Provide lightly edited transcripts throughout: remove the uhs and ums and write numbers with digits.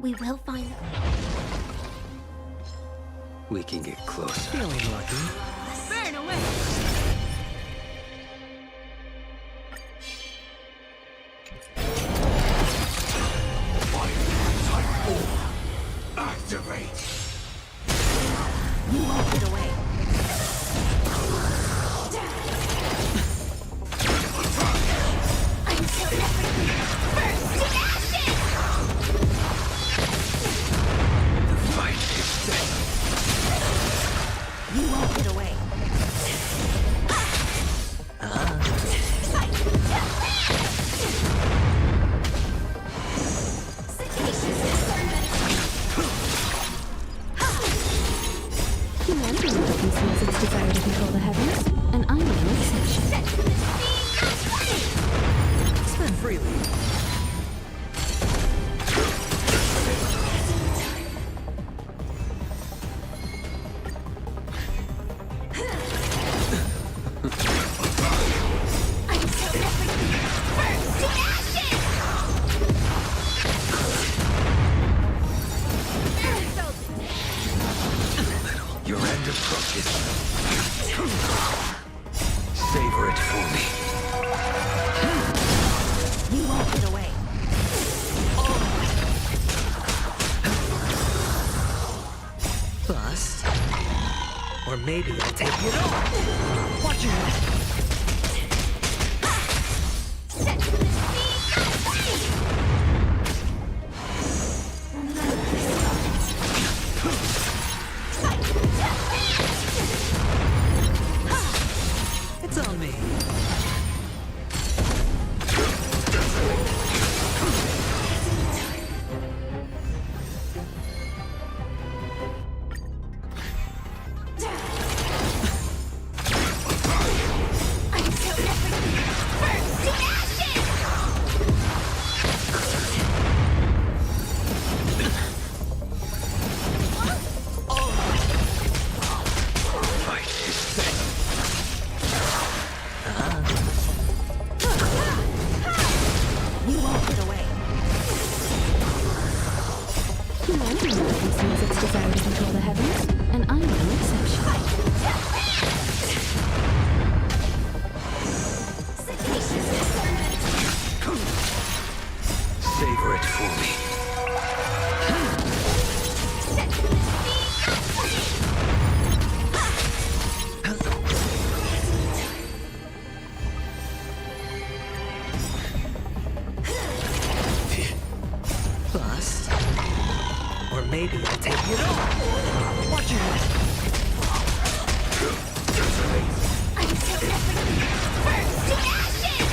We will find them. We can get closer. Feeling lucky. Burn away! Activate! You won't get away. Until everything burns to ashes! The fight is set. You won't get away. Fight to Sagacious discernment. Humanity conceals its desire to control the heavens, and I am no exception. Set to the speed of light. Spend freely. Until everything burns to ashes! Your end approaches. Savor it for me. You won't get away. Bust. Or maybe I'll take it all. Watch your head. Set to the speed of light. Fight to It's on me. Until everything burns to ashes! Fight is set. You won't get away. Humanity conceals its desire to control the heavens, and I am no exception. Sagacious discernment. Savor it for me. Set to the speed of light. Bust. Or maybe I'll take it all. Watch your head. Until everything burns to ashes!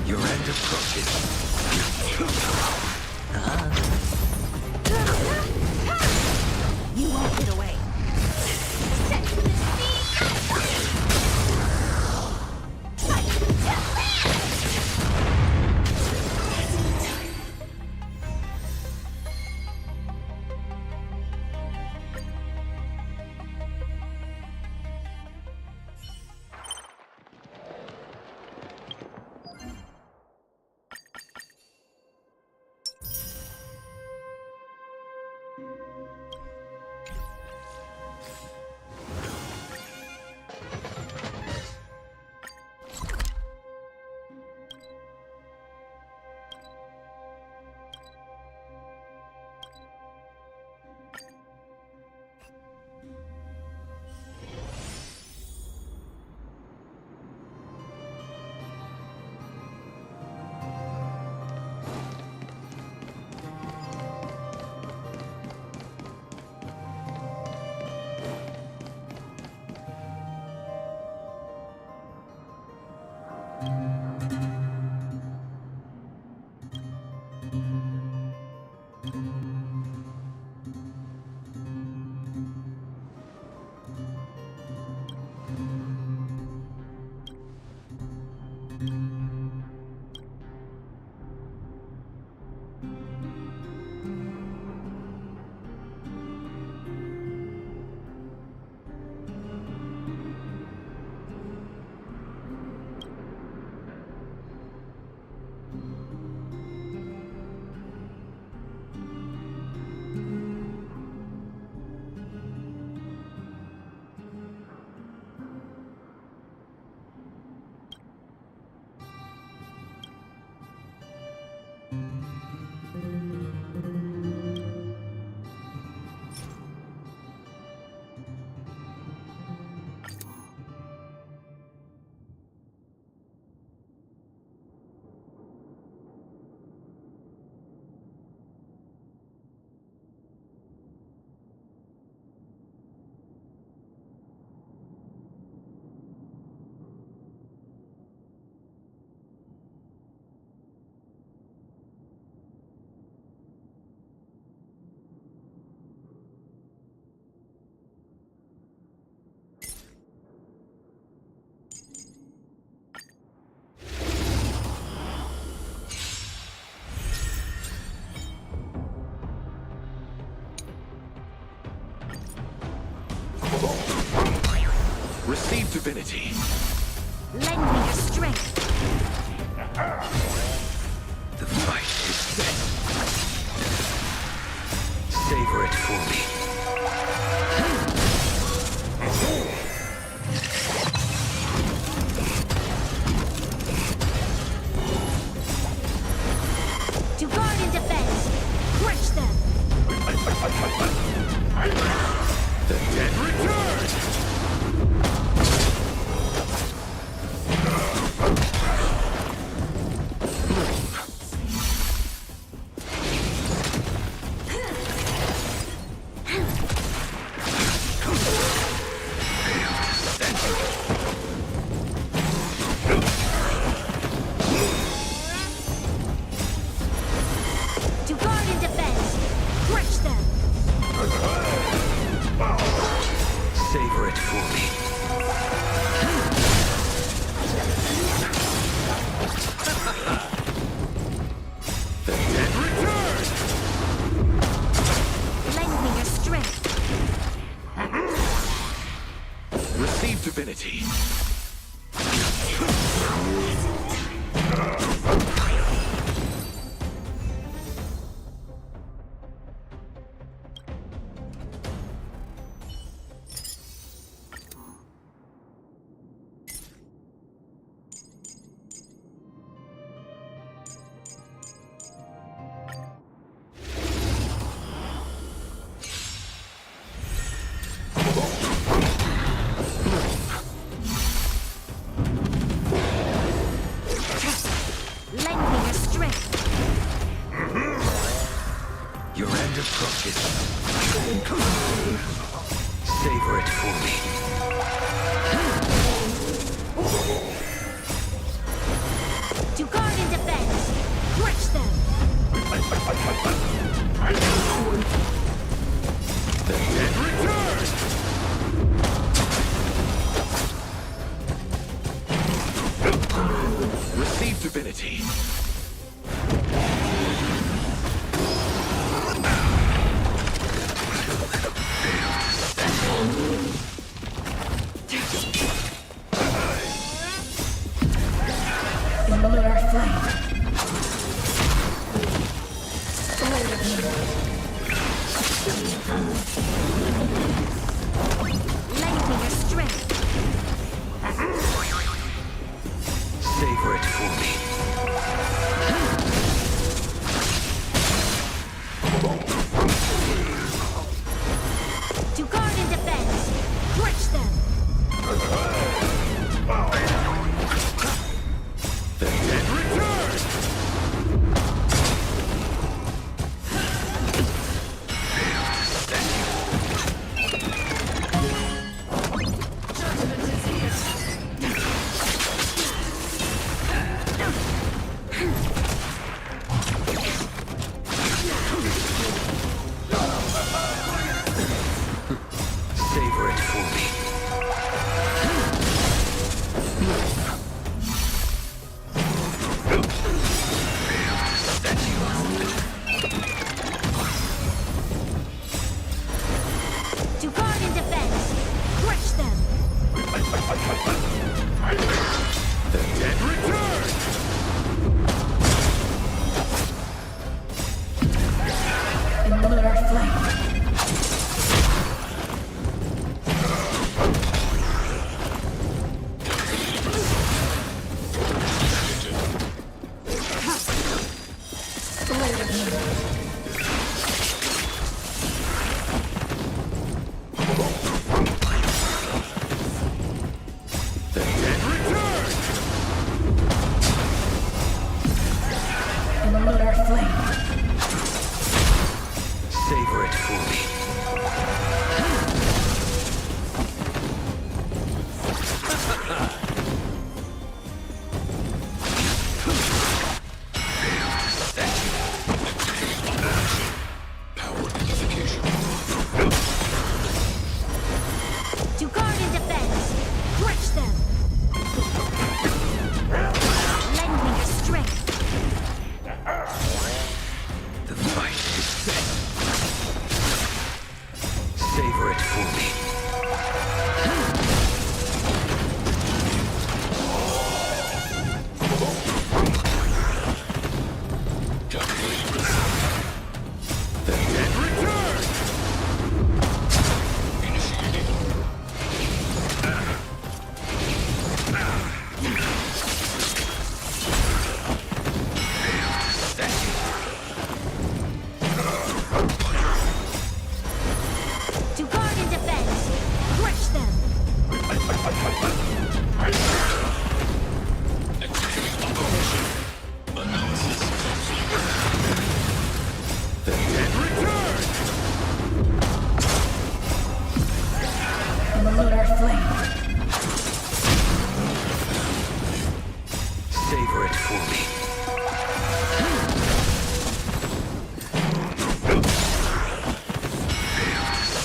Your end approaches. You won't get away. Set to the speed of light. Fight to divinity. Lend me your strength. The fight is set. Savor it for me. To guard and defend. Crush them. The dead return! To guard and defend. Crush them. Savor it for me. The dead return! Lend me your strength. Receive divinity. Lend me your strength. Your end approaches. Savor it for me. To guard and defend. Crush them. The dead return! Receive divinity. Lunar flame. Lend me your strength. Savor it for me. To guard and defend. Crush them. The dead return! for me.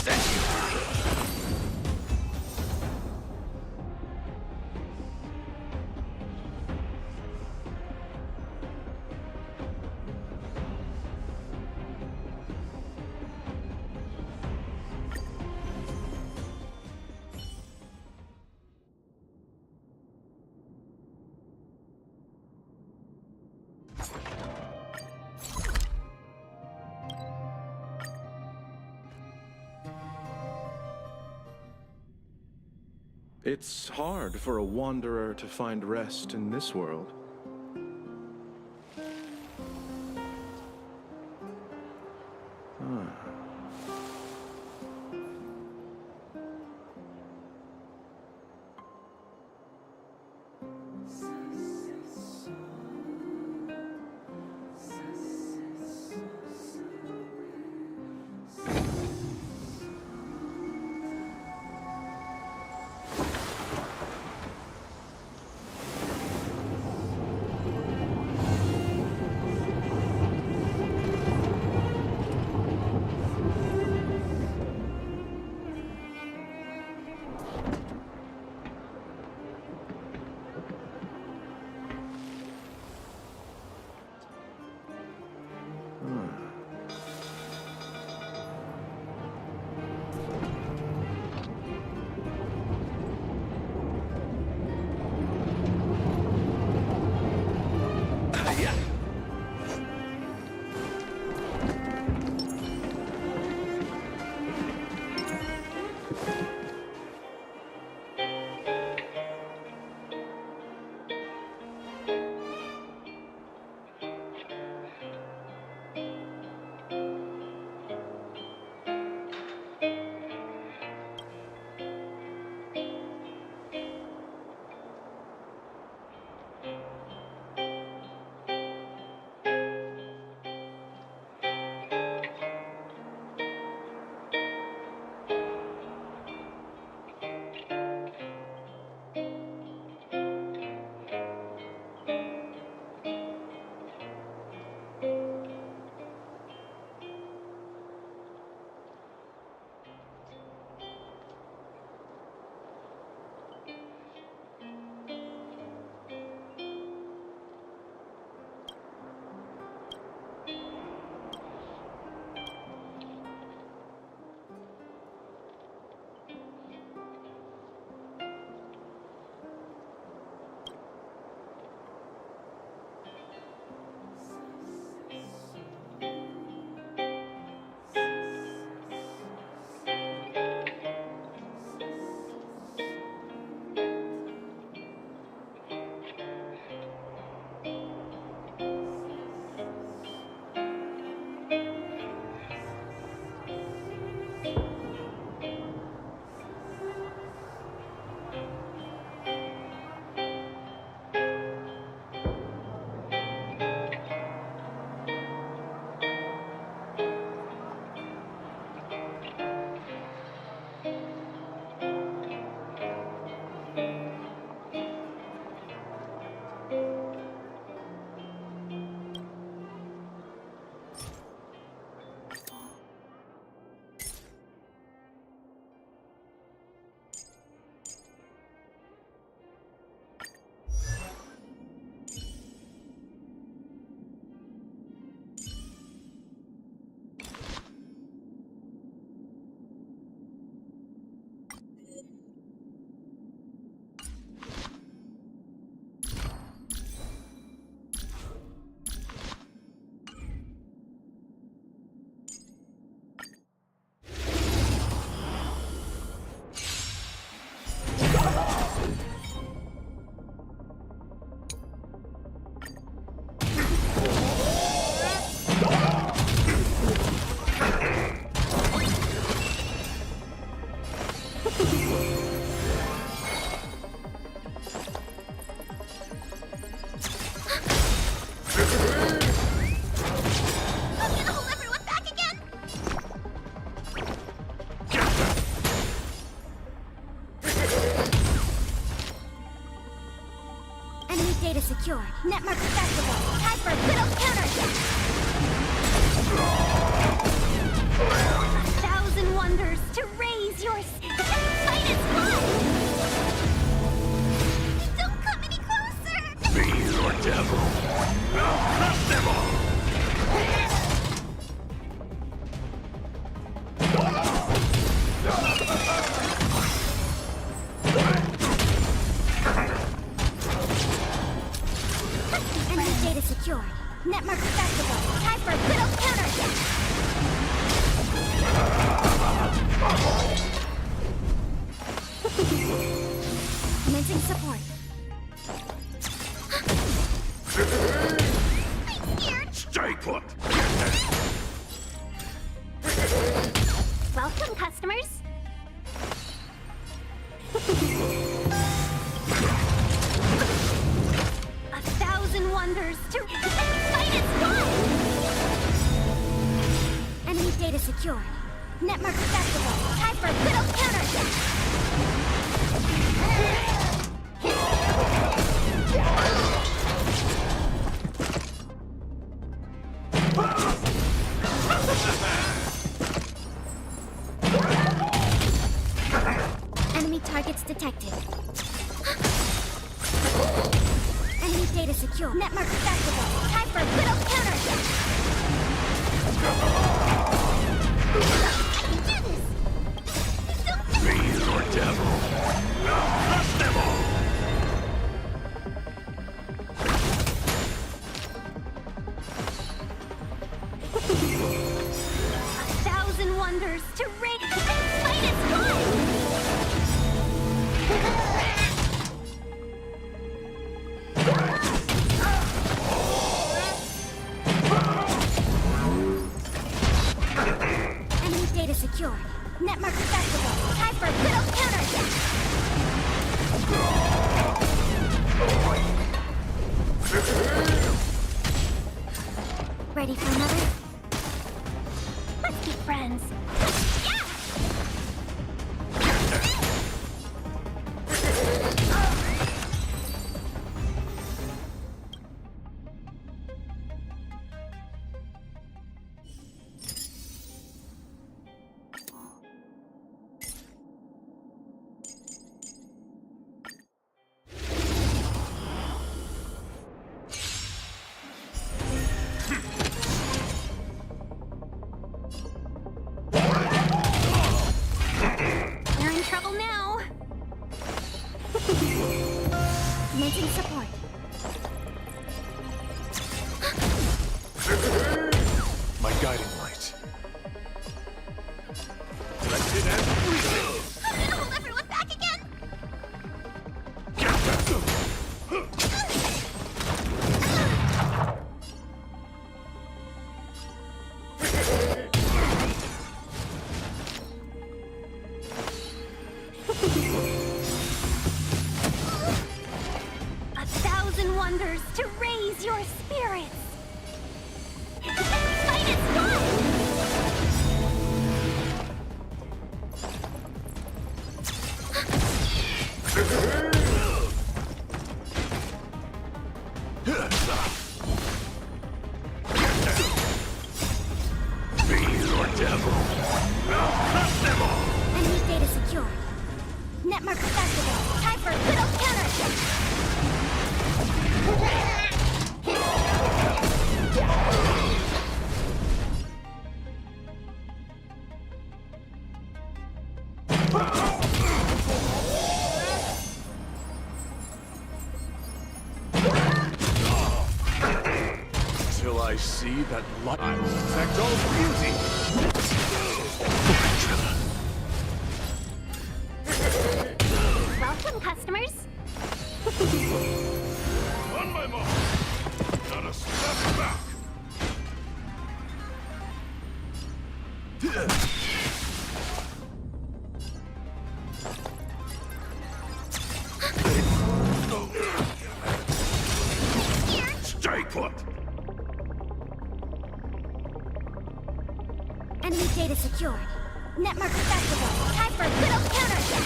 Thank you. It's hard for a wanderer to find rest in this world. Enemy data secure. Network accessible. Time for a good old counterattack. 1,000 wonders to raise your fight is fun. Don't come any closer. Fiend or devil. I'll crush them all. Enemy data secured. Network accessible. Time for a good old counterattack. Commencing support. I'm scared. Stay put. Welcome, customers. A 1,000 wonders to fight is fun. Enemy data secured. Network accessible. Time for a good old counterattack. Enemy targets detected. Enemy data secure. Network accessible. Time for a good old counterattack. I can do this. Fiend or devil. I'll crush them all. 1,000 wonders to raise fight is fun. Enemy data secured. Network accessible. Time for a good old counterattack. Ready for another? Let's be friends. Yeah! You're in trouble now. Commencing support. My guiding light. Directed and freezing. I'm gonna hold everyone back again. A 1,000 wonders to raise your spirits. Fight is fun. Fiend or devil. I'll crush them all. Enemy data secure. Network accessible. Time for a good old counterattack. Till I see that light, I will protect all beauty. Welcome, customers. On my mark. Not a step back. Stay put. Enemy data secured. Network accessible. Time for a good old counterattack.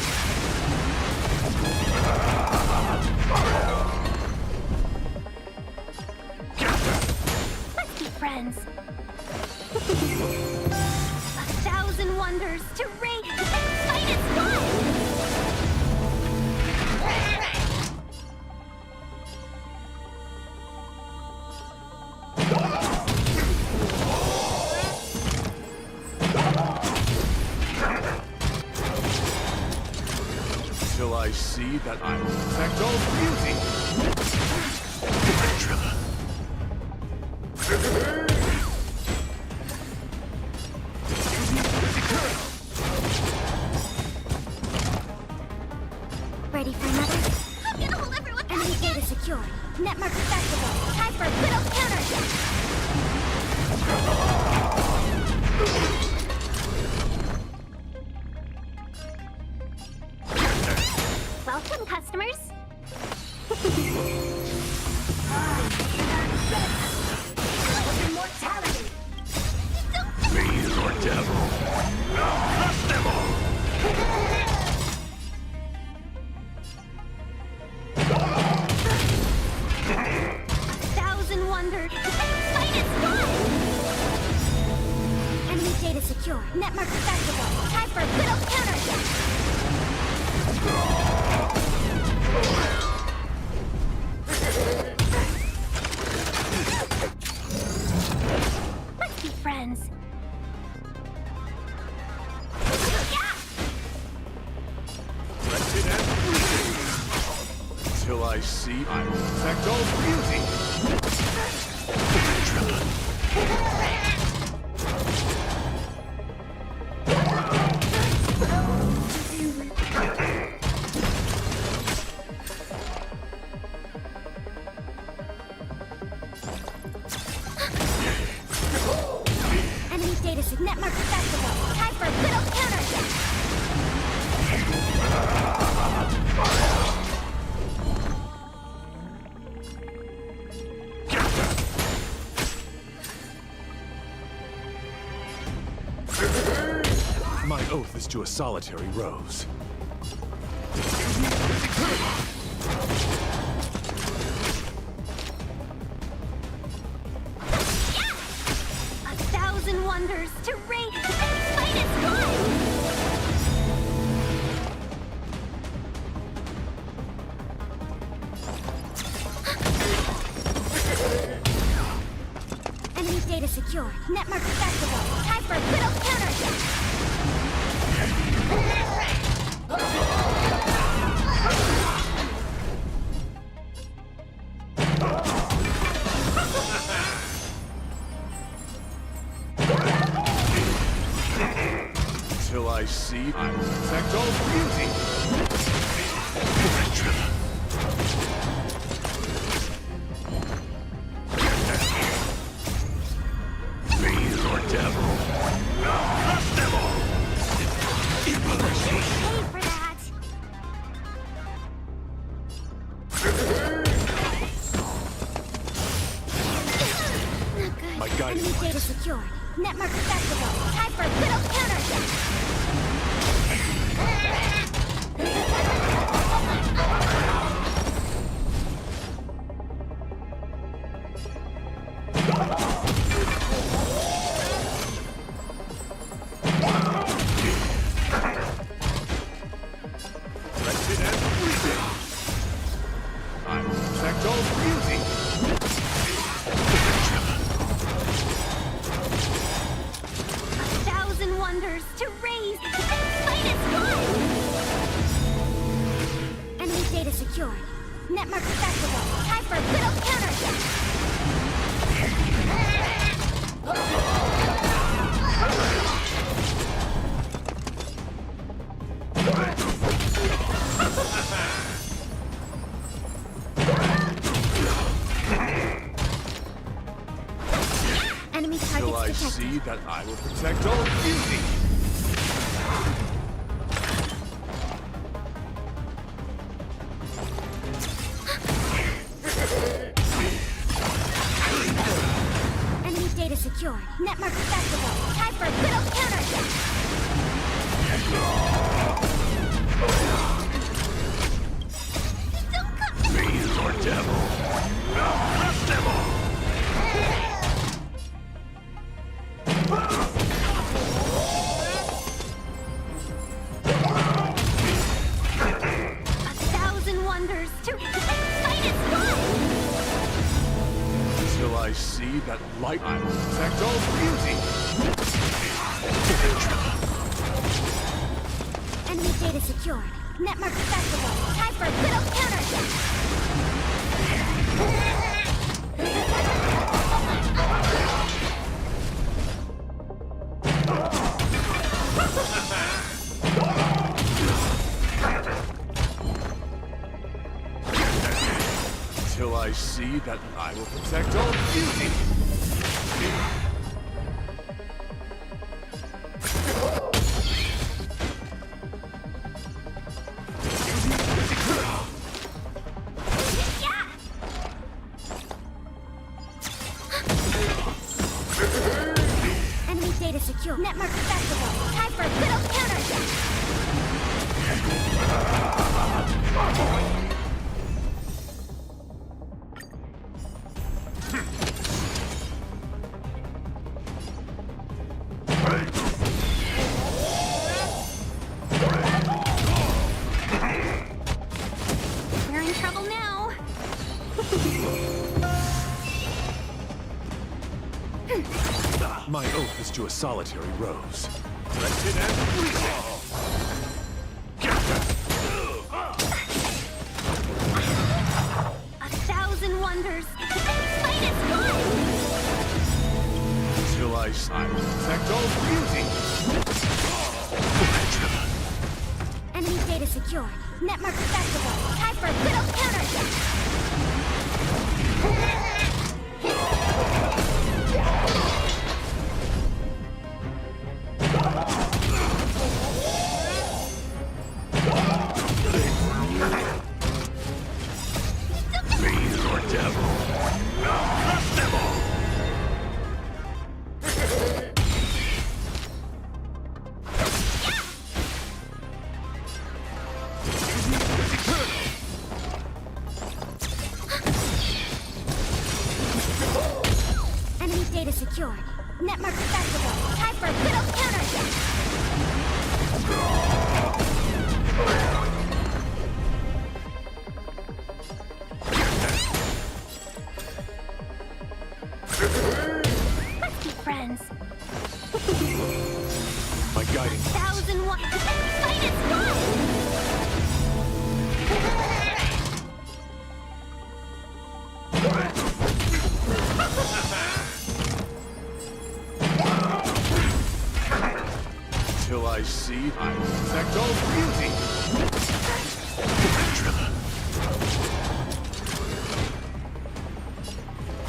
see that I will protect all beauty. Ready for another? I'm gonna hold everyone. Enemy data secure. Netmark accessible. Time for a little counterattack. Welcome, customers. Immortality. Fiend or devil. Crush them all. Thousand wonders. Fight is gone. Enemy data secure. Netmark accessible. Time for a little counterattack. Let's be friends. Wretched and bleeding. Till I see I will protect all beauty. Enemy data netmark accessible. Time for a little counterattack. My oath is to a solitary rose. A thousand wonders to raise and fight is gone. Enemy data secure. Netmark accessible. Time for a little counterattack. Till I see I will protect all beauty. Fiend or devil. Crush them all. Pay for that. Not good. My guiding Enemy data secure. Netmark accessible. Time for a little counterattack. Wretched and bleeding. I will protect all beauty. A thousand wonders to raise and fight is gone. Enemy data secure. Netmark accessible. Time for a little counterattack. Enemy Till I targets detected. see that I will protect all beauty. Enemy data secure. Netmark accessible. Time for a little counterattack. Don't come. Fiend or devil. Crush them all. A thousand wonders to fight is gone. Till I see that light I will protect all beauty. Enemy data secure. Netmark accessible. Time for a good old counterattack. Till I see that I will protect all beauty. Enemy data secure. Netmark accessible. Time for a good old counterattack. We're in trouble now. My oath is to a solitary rose. Wretched and weak. 1,000 wonders. Fight is gone. Till I will protect all beauty. Enemy data secure. Netmark accessible. Time for a good old counterattack. Fiend or devil. Crush them all. Enemy data secure. Netmark accessible. Time for a good old counterattack. Let's be friends. My guiding 1,000 fight is gone. till I see I will protect all beauty.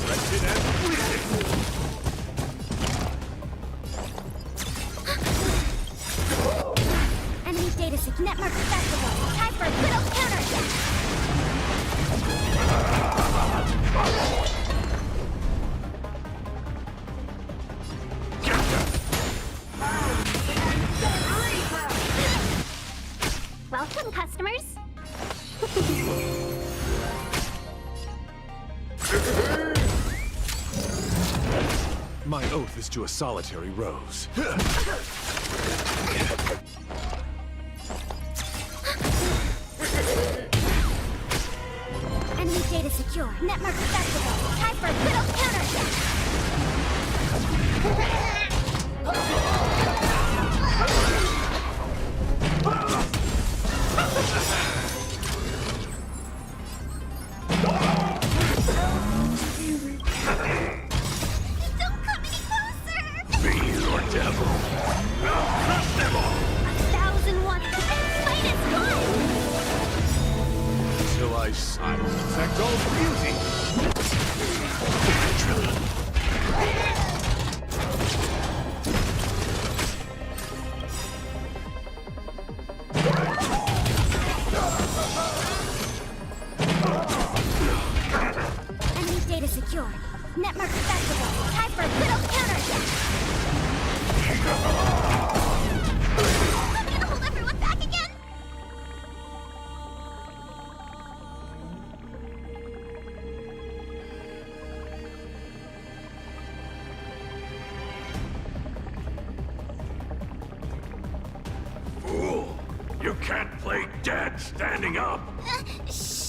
Wretched and wicked. Enemy data sig network accessible. Time for a good old counterattack. Welcome, customers. My oath is to a solitary rose. Enemy data secure. Network accessible. Time for a good old counterattack. Don't come any closer! Fiend or devil. I'll crush them all. 1,001. Fight is gone! Till I will protect all beauty. Enemy data secure. Network accessible. Time for a good old counterattack. I'm gonna hold everyone back again. Fool! You can't play dead standing up! Shh.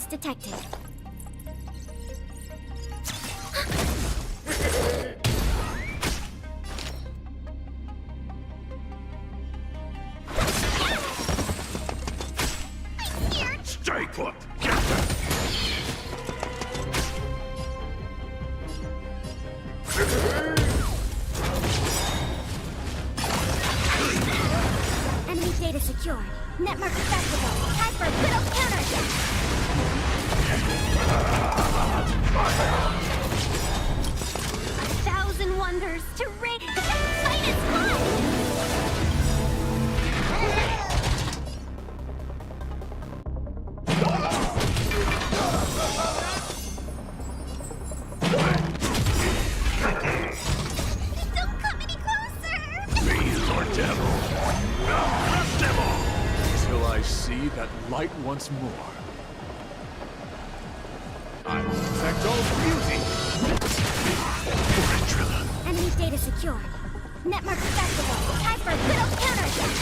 detected. Stay put! Get them! Enemy data secured. Netmark accessible. Time for a little counterattack. 1,000 wonders to ring. The fight is fun. Don't come any closer. Be your devil! Devil! Till I see that light once more. I will protect all beauty! Tarantula! Enemy data secured. Netmark accessible. Time for a little counterattack.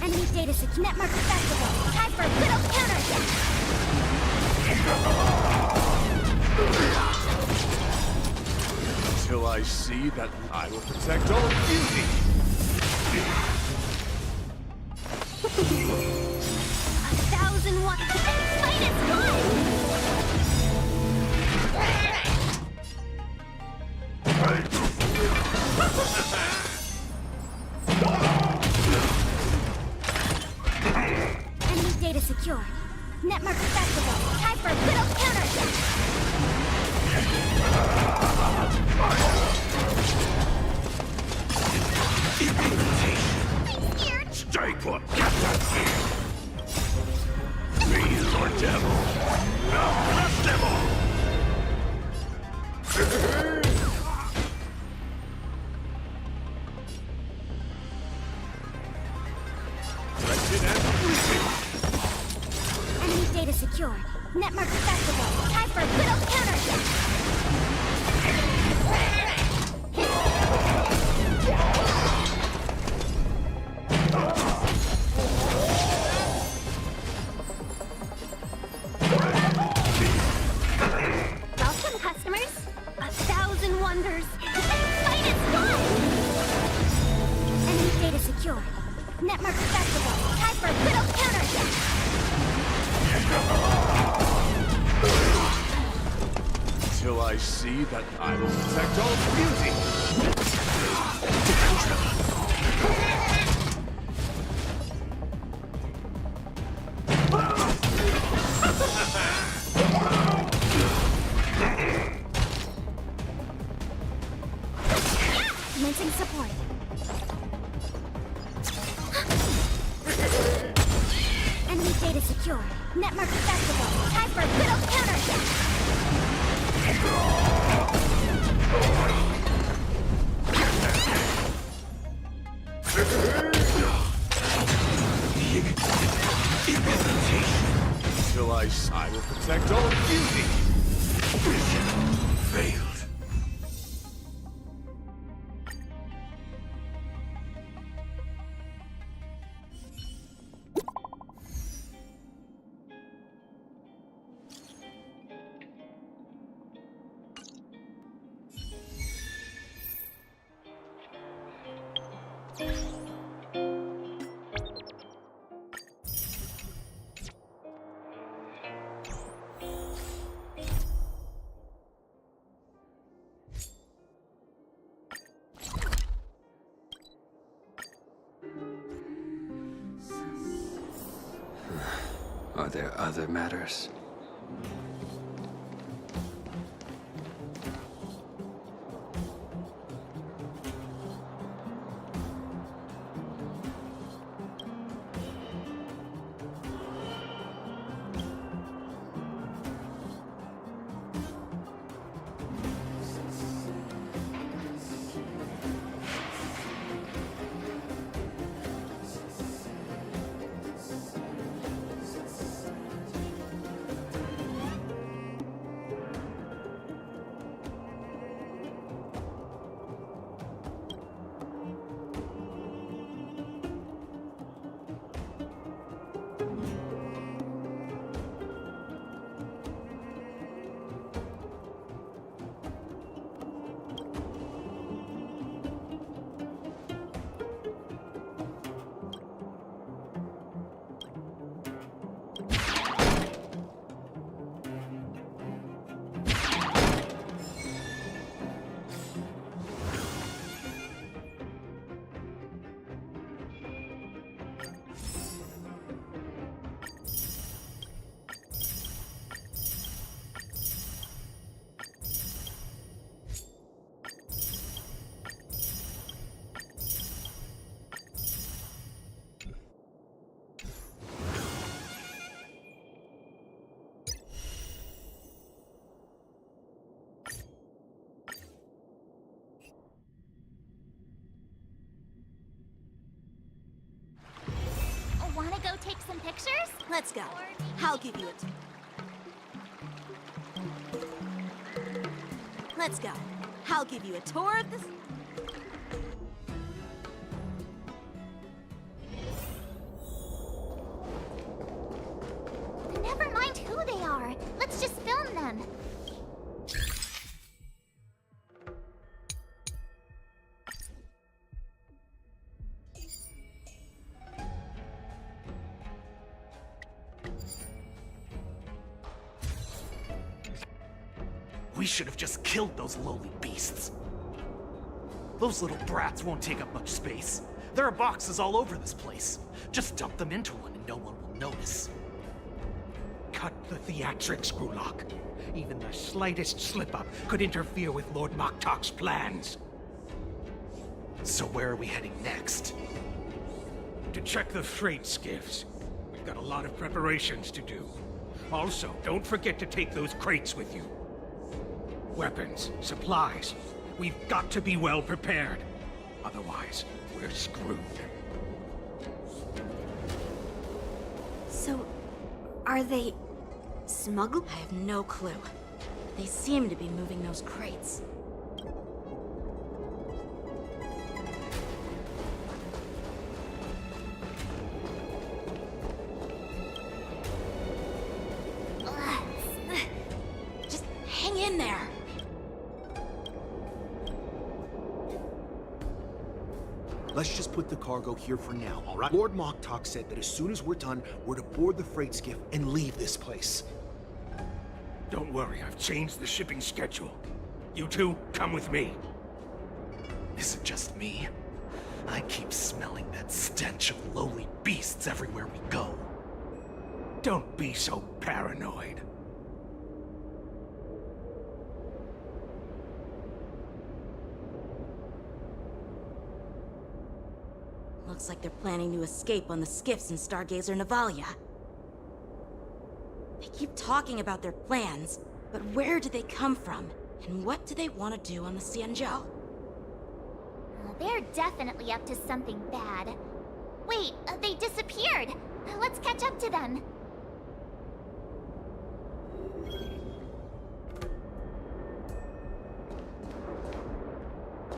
Enemy data secured. Netmark accessible. Time for a little counterattack. Till I see that I will protect all beauty! 1,000 wonders. The fight is fun. Enemy data secured. Netmark accessible. Time for a little counterattack. I'm scared. Stay put! Get that thing! Be your devil! Devil! Directed and freezing! Enemy data secured. Netmark accessible. Time for a little counterattack. Welcome, customers. 1,000 wonders. The fight is fun. Enemy data secured. Netmark accessible. Time for a little counterattack. Till I see that I will protect all beauty! Commencing support. Enemy data secure. Netmark accessible. Time for a little counterattack. Till I will protect all beauty! Vision failed. Are there other matters? pictures? Let's go. I'll give you it. Let's go. I'll give you a tour of this. Never mind who they are. Let's just film them. We should have just killed those lowly beasts. Those little brats won't take up much space. There are boxes all over this place. Just dump them into one and no one will notice. Cut the theatrics, Grulok. Even the slightest slip-up could interfere with Lord Moktok's plans. So where are we heading next? To check the freight skiffs. We've got a lot of preparations to do. Also, don't forget to take those crates with you. Weapons, supplies. We've got to be well prepared. Otherwise, we're screwed. So, are they smuggled? I have no clue. They seem to be moving those crates. Just hang in there. Let's just put the cargo here for now, all right? Lord Moktok said that as soon as we're done, we're to board the freight skiff and leave this place. Don't worry, I've changed the shipping schedule. You two, come with me. Is it just me? I keep smelling that stench of lowly beasts everywhere we go. Don't be so paranoid. Looks like they're planning to escape on the skiffs in Stargazer Navalia. They keep talking about their plans, but where do they come from? And what do they want to do on the Xianzhou? They're definitely up to something bad. Wait, they disappeared. Let's catch up to them.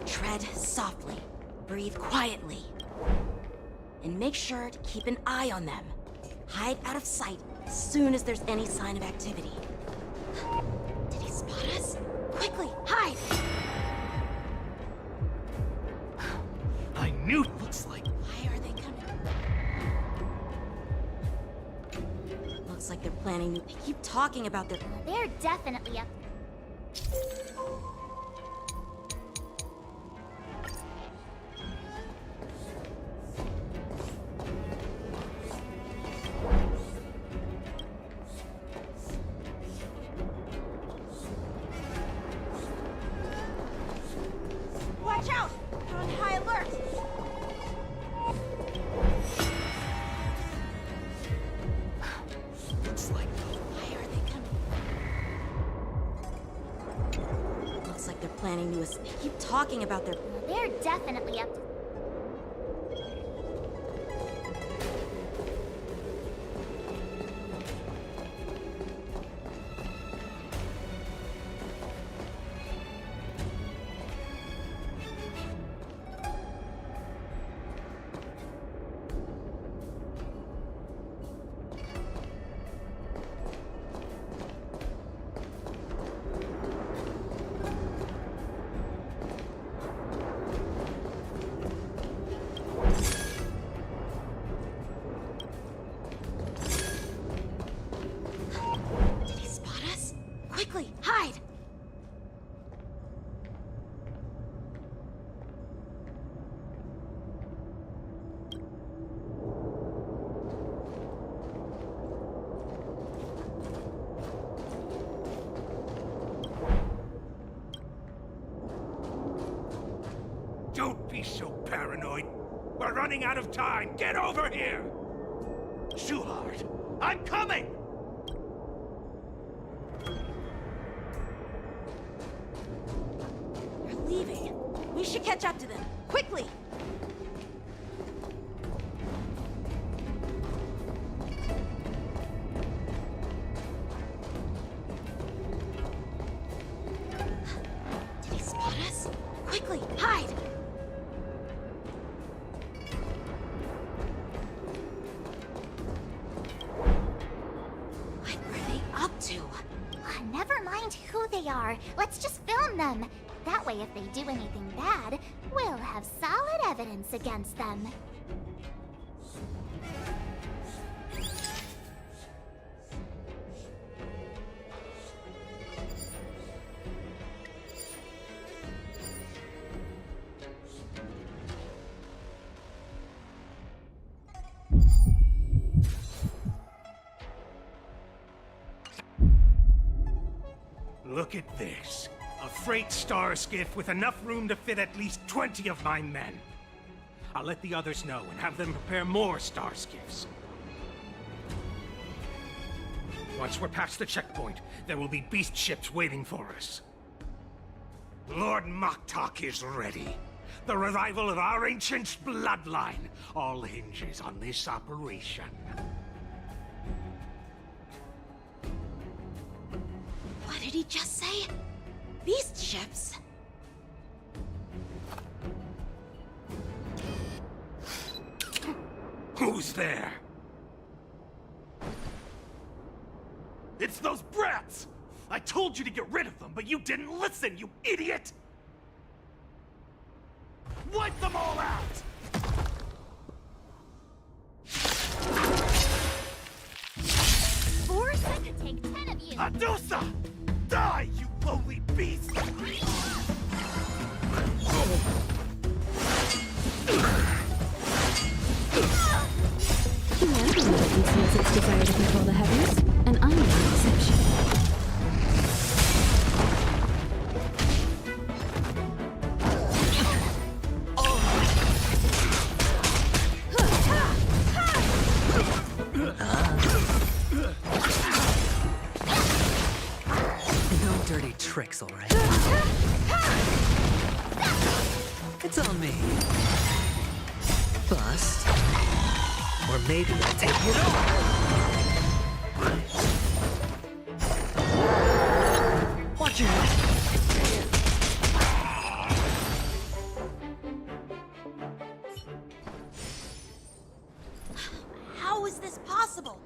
Tread softly, breathe quietly, and make sure to keep an eye on them. Hide out of sight as soon as there's any sign of activity. Did he spot us? Quickly, hide! I knew it looks like... Why are they coming? Looks like they're planning to... They keep talking about their... They're definitely up. Watch out! They're on high alert! Looks like... Why are they coming? Looks like they're planning to... They keep talking about their... They're definitely up. Did he spot us? Quickly, hide! Don't be so paranoid. We're running out of time. Get over here! Shuhard, I'm coming! They're leaving. We should catch up to them. Quickly! they are. Let's just film them. That way, if they do anything bad, we'll have solid evidence against them. Look at this. A freight star skiff with enough room to fit at least 20 of my men. I'll let the others know and have them prepare more star skiffs. Once we're past the checkpoint, there will be beast ships waiting for us. Lord Moktok is ready. The revival of our ancient bloodline all hinges on this operation. What did he just say? Beast ships? Who's there? It's those brats! I told you to get rid of them, but you didn't listen, you idiot! Wipe them all out! Borson could take 10 of you. Adusa! Die, you lowly beast! Humanity conceals its desire to control the heavens, and I am no exception. No dirty tricks, all right? It's on me. Bust. Or maybe I'll take it all. Watch your head. How is this possible?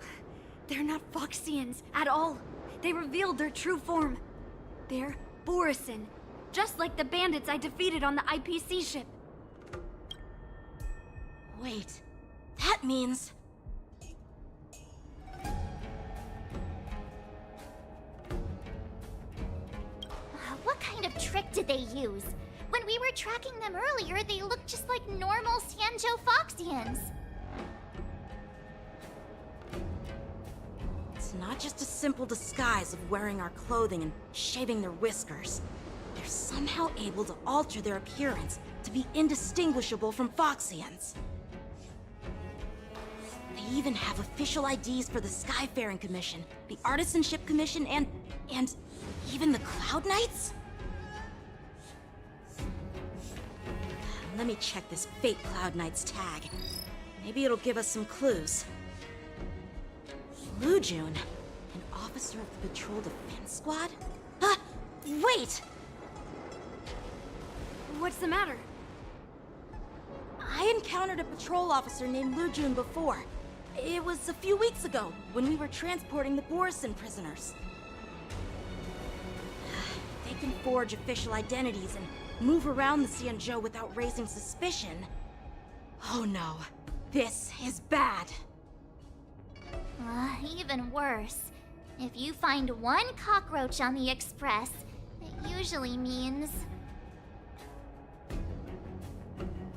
They're not Foxians at all. They revealed their true form. They're Borison, just like the bandits I defeated on the IPC ship. Wait, that means... What kind of trick did they use? When we were tracking them earlier, they looked just like normal Sanjo Foxians. It's not just a simple disguise of wearing our clothing and shaving their whiskers. They're somehow able to alter their appearance to be indistinguishable from Foxians. They even have official IDs for the Skyfaring Commission, the Artisanship Commission, and even the Cloud Knights? Let me check this fake Cloud Knight's tag. Maybe it'll give us some clues. Lujun, an officer of the Patrol Defense Squad? Wait! What's the matter? I encountered a patrol officer named Lujun before. It was a few weeks ago, when we were transporting the Borison prisoners. They can forge official identities and move around the Xianzhou without raising suspicion. Oh no, this is bad. Even worse. If you find one cockroach on the Express, it usually means...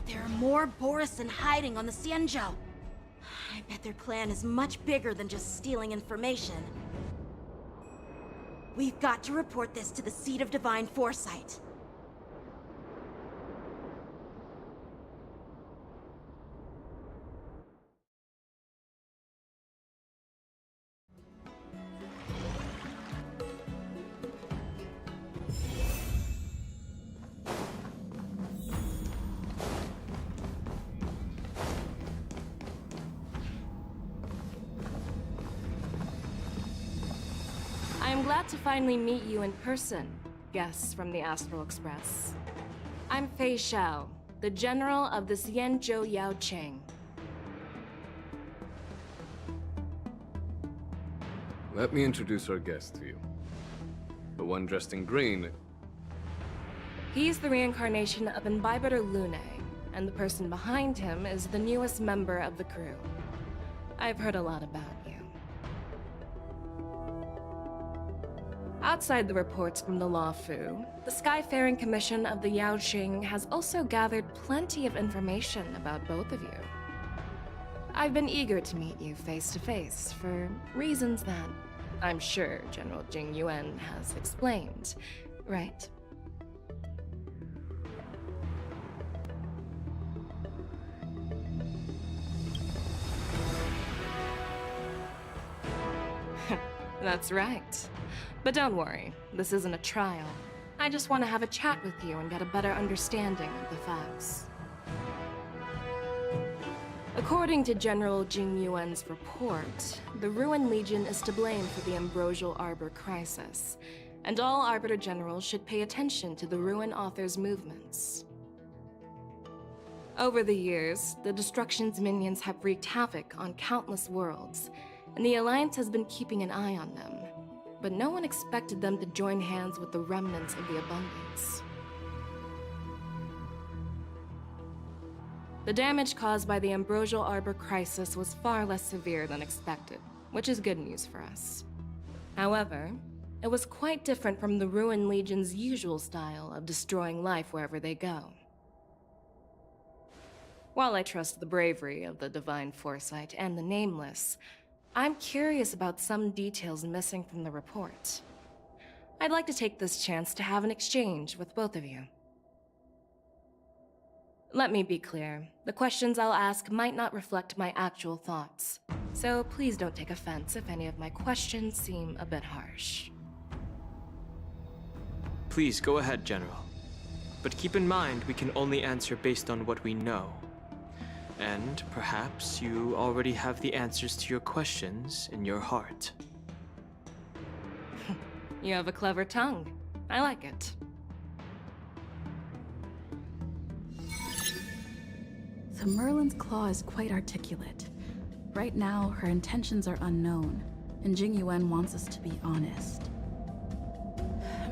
There are more Borison hiding on the Xianzhou. I bet their plan is much bigger than just stealing information. We've got to report this to the Seat of Divine Foresight. I'm glad to finally meet you in person, guests from the Astral Express. I'm Fei Xiao, the general of the Xianzhou Yao Cheng. Let me introduce our guest to you. The one dressed in green. He's the reincarnation of Imbibiter Lune, and the person behind him is the newest member of the crew. I've heard a lot about you. Outside the reports from the Law Fu, the Skyfaring Commission of the Yaoqing has also gathered plenty of information about both of you. I've been eager to meet you face to face for reasons that I'm sure General Jing Yuan has explained, right? That's right. But don't worry, this isn't a trial. I just want to have a chat with you and get a better understanding of the facts. According to General Jing Yuan's report, the Ruin Legion is to blame for the Ambrosial Arbor crisis, and all Arbiter Generals should pay attention to the Ruin Author's movements. Over the years, the Destruction's minions have wreaked havoc on countless worlds, and the Alliance has been keeping an eye on them. But no one expected them to join hands with the remnants of the Abundance. The damage caused by the Ambrosial Arbor crisis was far less severe than expected, which is good news for us. However, it was quite different from the Ruin Legion's usual style of destroying life wherever they go. While I trust the bravery of the Divine Foresight and the Nameless, I'm curious about some details missing from the report. I'd like to take this chance to have an exchange with both of you. Let me be clear, the questions I'll ask might not reflect my actual thoughts, so please don't take offense if any of my questions seem a bit harsh. Please go ahead, General. But keep in mind we can only answer based on what we know. And perhaps you already have the answers to your questions in your heart. You have a clever tongue. I like it. The Merlin's claw is quite articulate. Right now, her intentions are unknown, and Jing Yuan wants us to be honest.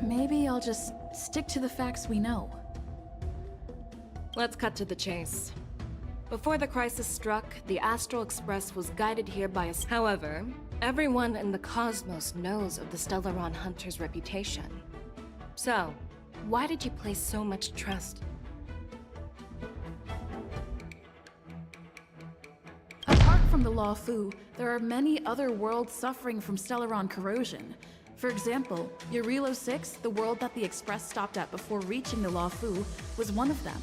Maybe I'll just stick to the facts we know. Let's cut to the chase. Before the crisis struck, the Astral Express was guided here by us. However, everyone in the cosmos knows of the Stellaron Hunter's reputation. So, why did you place so much trust? Apart from the Law Fu, there are many other worlds suffering from Stellaron corrosion. For example, Eurilo 6, the world that the Express stopped at before reaching the Law Fu, was one of them.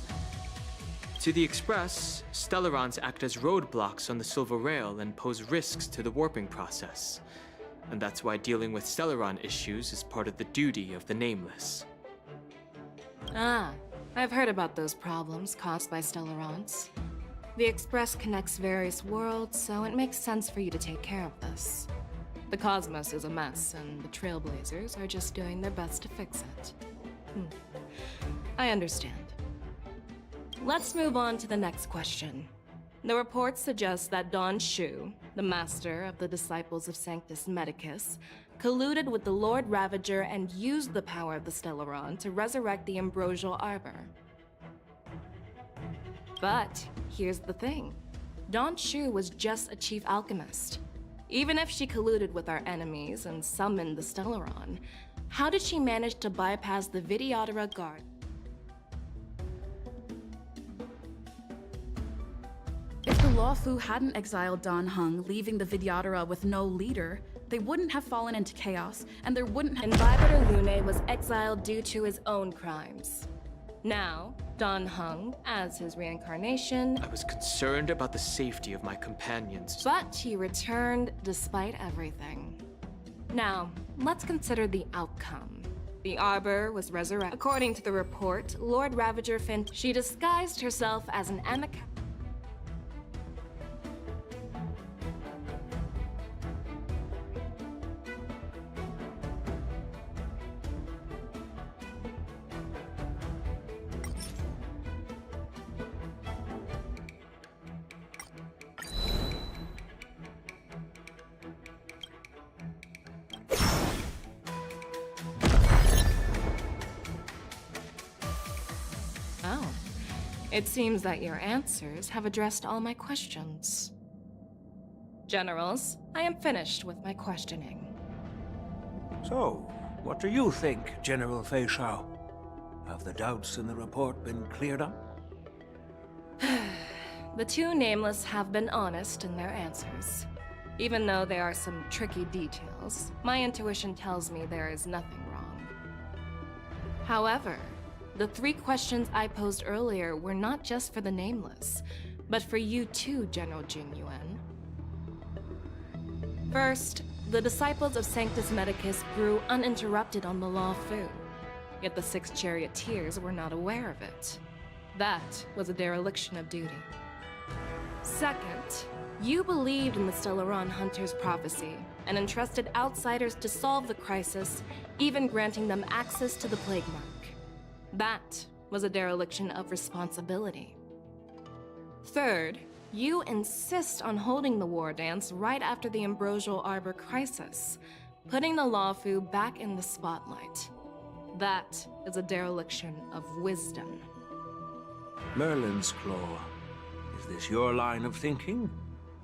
To the Express, Stellarons act as roadblocks on the Silver Rail and pose risks to the warping process. And that's why dealing with Stellaron issues is part of the duty of the Nameless. Ah, I've heard about those problems caused by Stellarons. The Express connects various worlds, so it makes sense for you to take care of this. The cosmos is a mess, and the Trailblazers are just doing their best to fix it. I understand. Let's move on to the next question. The reports suggest that Don Shu, the master of the disciples of Sanctus Medicus, colluded with the Lord Ravager and used the power of the Stellaron to resurrect the Ambrosial Arbor. But here's the thing. Don Shu was just a chief alchemist. Even if she colluded with our enemies and summoned the Stellaron, how did she manage to bypass the Vidyadhara guard? If the Law Fu hadn't exiled Dan Heng, leaving the Vidyadhara with no leader, they wouldn't have fallen into chaos, and there wouldn't have— Imbibiter Lune was exiled due to his own crimes. Now, Dan Heng, as his reincarnation— I was concerned about the safety of my companions. But he returned despite everything. Now, let's consider the outcome. The Arbor was resurrected. According to the report, Lord Ravager she disguised herself as an amica— It seems that your answers have addressed all my questions. Generals, I am finished with my questioning. So, what do you think, General Fei Shao? Have the doubts in the report been cleared up? The two nameless have been honest in their answers. Even though there are some tricky details, my intuition tells me there is nothing wrong. However, the 3 questions I posed earlier were not just for the nameless, but for you too, General Jing Yuan. First, the disciples of Sanctus Medicus grew uninterrupted on the Law Fu, yet the 6 charioteers were not aware of it. That was a dereliction of duty. Second, you believed in the Stellaron Hunter's prophecy and entrusted outsiders to solve the crisis, even granting them access to the Plague Mark. That was a dereliction of responsibility. Third, you insist on holding the war dance right after the Ambrosial Arbor crisis, putting the Lawfu back in the spotlight. That is a dereliction of wisdom. Merlin's Claw. Is this your line of thinking,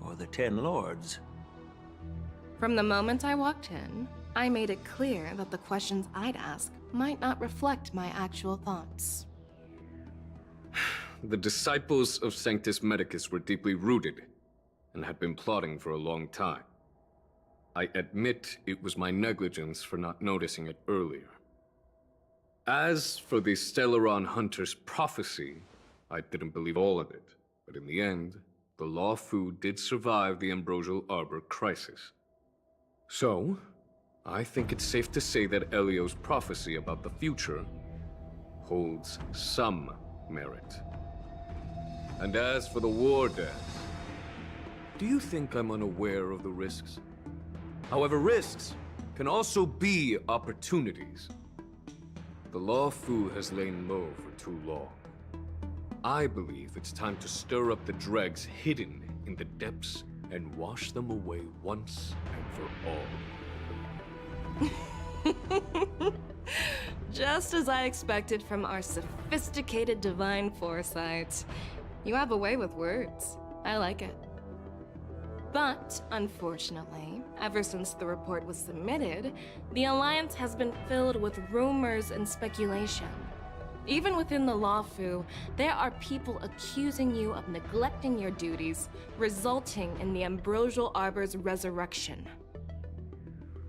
or the 10 Lords? From the moment I walked in, I made it clear that the questions I'd ask might not reflect my actual thoughts. The disciples of Sanctus Medicus were deeply rooted and had been plotting for a long time. I admit it was my negligence for not noticing it earlier. As for the Stellaron Hunter's prophecy, I didn't believe all of it, but in the end, the Law Fu did survive the Ambrosial Arbor crisis. So, I think it's safe to say that Elio's prophecy about the future holds some merit. And as for the war dance, do you think I'm unaware of the risks? However, risks can also be opportunities. The Law Fu has lain low for too long. I believe it's time to stir up the dregs hidden in the depths and wash them away once and for all. Just as I expected from our sophisticated divine foresight. You have a way with words. I like it. But, unfortunately, ever since the report was submitted, the Alliance has been filled with rumors and speculation. Even within the Lawfu, there are people accusing you of neglecting your duties, resulting in the Ambrosial Arbor's resurrection.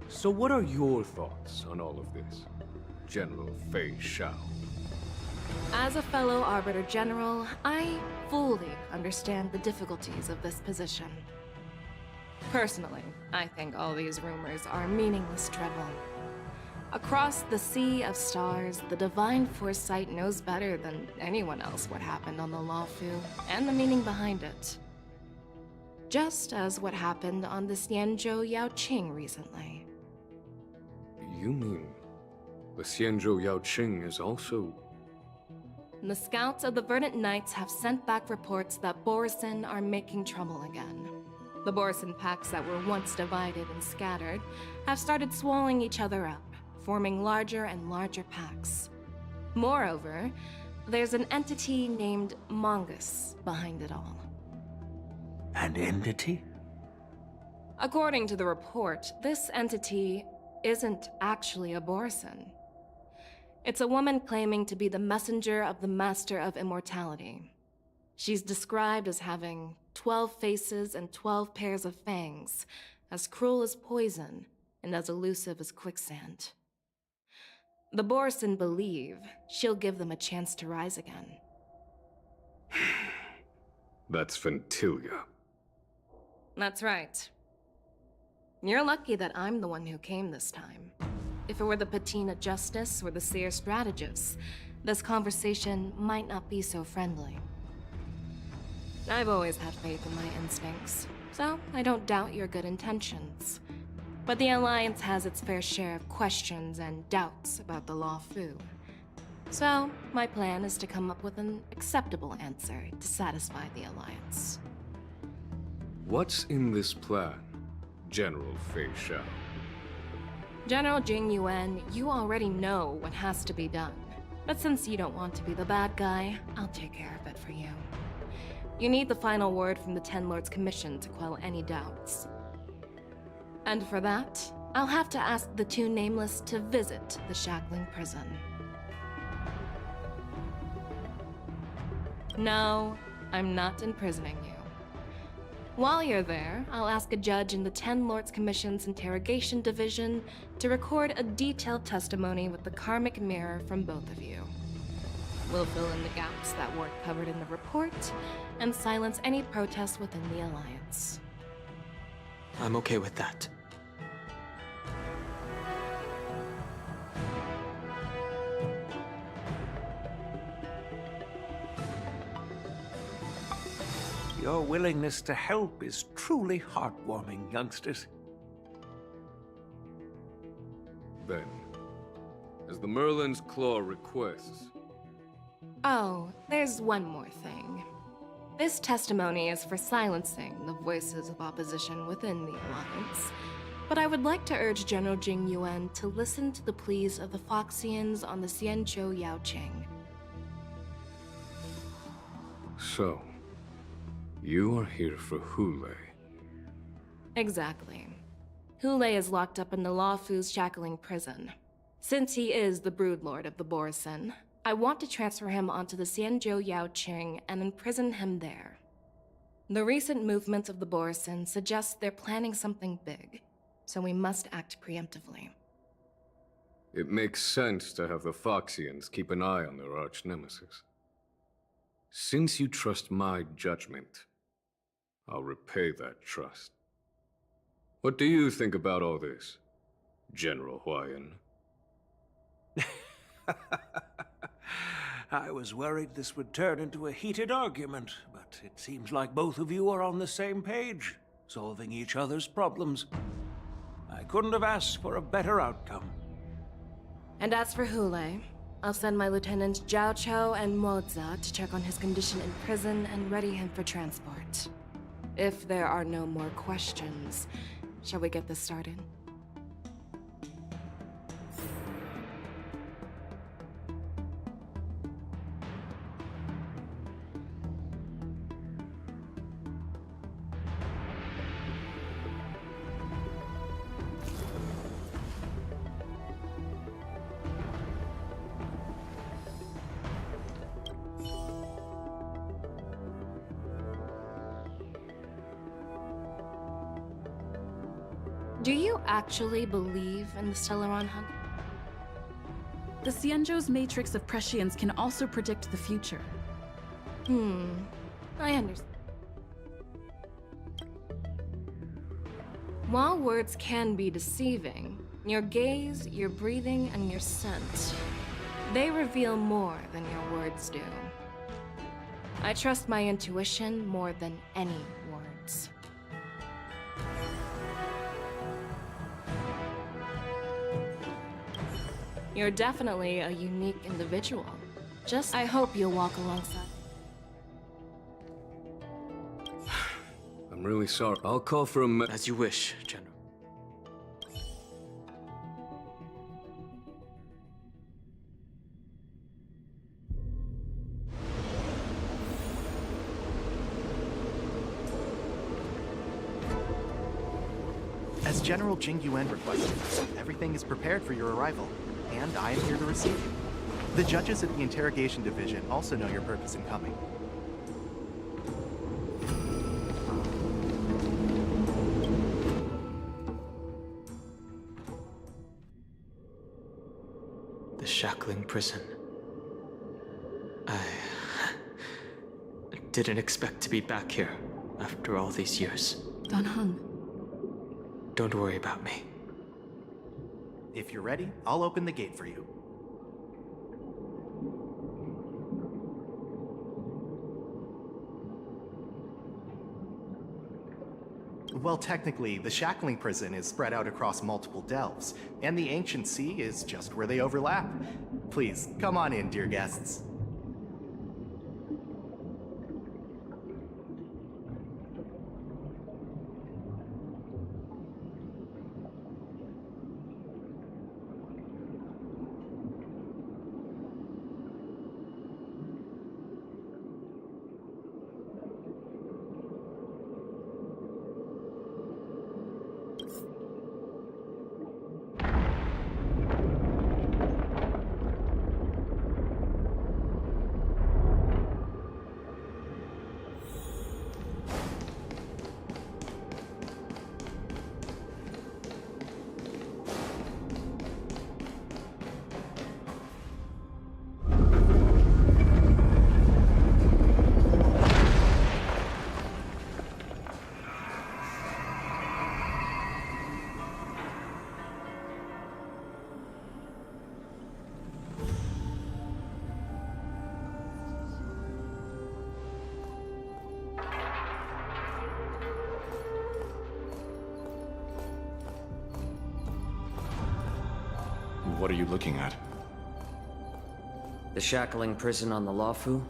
So what are your thoughts on all of this, General Fei Shao? As a fellow Arbiter General, I fully understand the difficulties of this position. Personally, I think all these rumors are meaningless drivel. Across the sea of stars, the divine foresight knows better than anyone else what happened on the Lawfu and the meaning behind it. Just as what happened on the Xianzhou Yaoqing recently. You mean the Xianzhou Yaoqing is also... The scouts of the Verdant Knights have sent back reports that Borisin are making trouble again. The Borisin packs that were once divided and scattered have started swallowing each other up, forming larger and larger packs. Moreover, there's an entity named Mongus behind it all. An entity? According to the report, this entity isn't actually a Borisin. It's a woman claiming to be the messenger of the Master of Immortality. She's described as having 12 faces and 12 pairs of fangs, as cruel as poison and as elusive as quicksand. The Borisin believe she'll give them a chance to rise again. That's Ventilia. That's right. You're lucky that I'm the one who came this time. If it were the Patina Justice or the Seer Strategist, this conversation might not be so friendly. I've always had faith in my instincts, so I don't doubt your good intentions. But the Alliance has its fair share of questions and doubts about the Lawfu. So, my plan is to come up with an acceptable answer to satisfy the Alliance. What's in this plan, General Fei Shao? General Jing Yuan, you already know what has to be done. But since you don't want to be the bad guy, I'll take care of it for you. You need the final word from the Ten Lords' Commission to quell any doubts. And for that, I'll have to ask the two Nameless to visit the shackling prison. No, I'm not imprisoning you. While you're there, I'll ask a judge in the Ten Lords Commission's Interrogation Division to record a detailed testimony with the karmic mirror from both of you. We'll fill in the gaps that weren't covered in the report, and silence any protests within the Alliance. I'm okay with that. Your willingness to help is truly heartwarming, youngsters. Then, as the Merlin's Claw requests... Oh, there's one more thing. This testimony is for silencing the voices of opposition within the Alliance, but I would like to urge General Jing Yuan to listen to the pleas of the Foxians on the Xianzhou Yaoqing. So, you are here for Hule. Exactly. Hule is locked up in the Luofu's shackling prison. Since he is the broodlord of the Borison, I want to transfer him onto the Xianzhou Yaoqing and imprison him there. The recent movements of the Borison suggest they're planning something big, so we must act preemptively. It makes sense to have the Foxians keep an eye on their arch-nemesis. Since you trust my judgment, I'll repay that trust. What do you think about all this, General Huayan? I was worried this would turn into a heated argument, but it seems like both of you are on the same page, solving each other's problems. I couldn't have asked for a better outcome. And as for Hule, I'll send my lieutenants Zhao Chou and Moza to check on his condition in prison and ready him for transport. If there are no more questions, shall we get this started? Do you actually believe in the Stellaron hunt? The Xianzhou's matrix of prescience can also predict the future. I understand. While words can be deceiving, your gaze, your breathing, and your scent, they reveal more than your words do. I trust my intuition more than any words. You're definitely a unique individual. I hope you'll walk alongside. I'm really sorry. I'll call for a As you wish, General. As General Jing Yuan requested, everything is prepared for your arrival, and I am here to receive you. The judges at the Interrogation Division also know your purpose in coming. The shackling prison. I didn't expect to be back here after all these years. Don Hung. Don't worry about me. If you're ready, I'll open the gate for you. Well, technically, the shackling prison is spread out across multiple delves, and the ancient sea is just where they overlap. Please, come on in, dear guests. What are you looking at? The shackling prison on the Luofu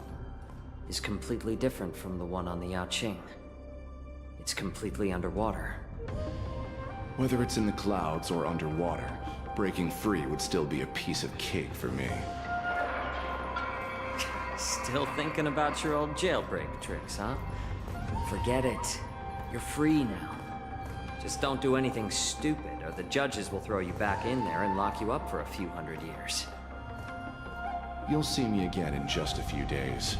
is completely different from the one on the Yaoqing. It's completely underwater. Whether it's in the clouds or underwater, breaking free would still be a piece of cake for me. Still thinking about your old jailbreak tricks, huh? Forget it. You're free now. Just don't do anything stupid, or the judges will throw you back in there and lock you up for a few hundred years. You'll see me again in just a few days.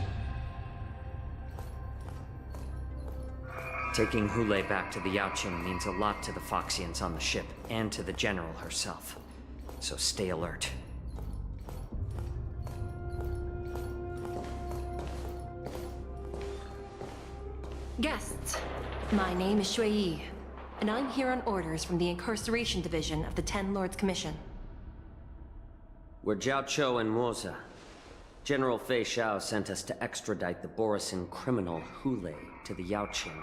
Taking Hule back to the Yaoqing means a lot to the Foxians on the ship, and to the General herself. So stay alert. Guests, my name is Shui Yi, and I'm here on orders from the Incarceration Division of the Ten Lords Commission. We're Jiao Cho and Moza. General Fei Xiao sent us to extradite the Borisin criminal Hule to the Yaoqing.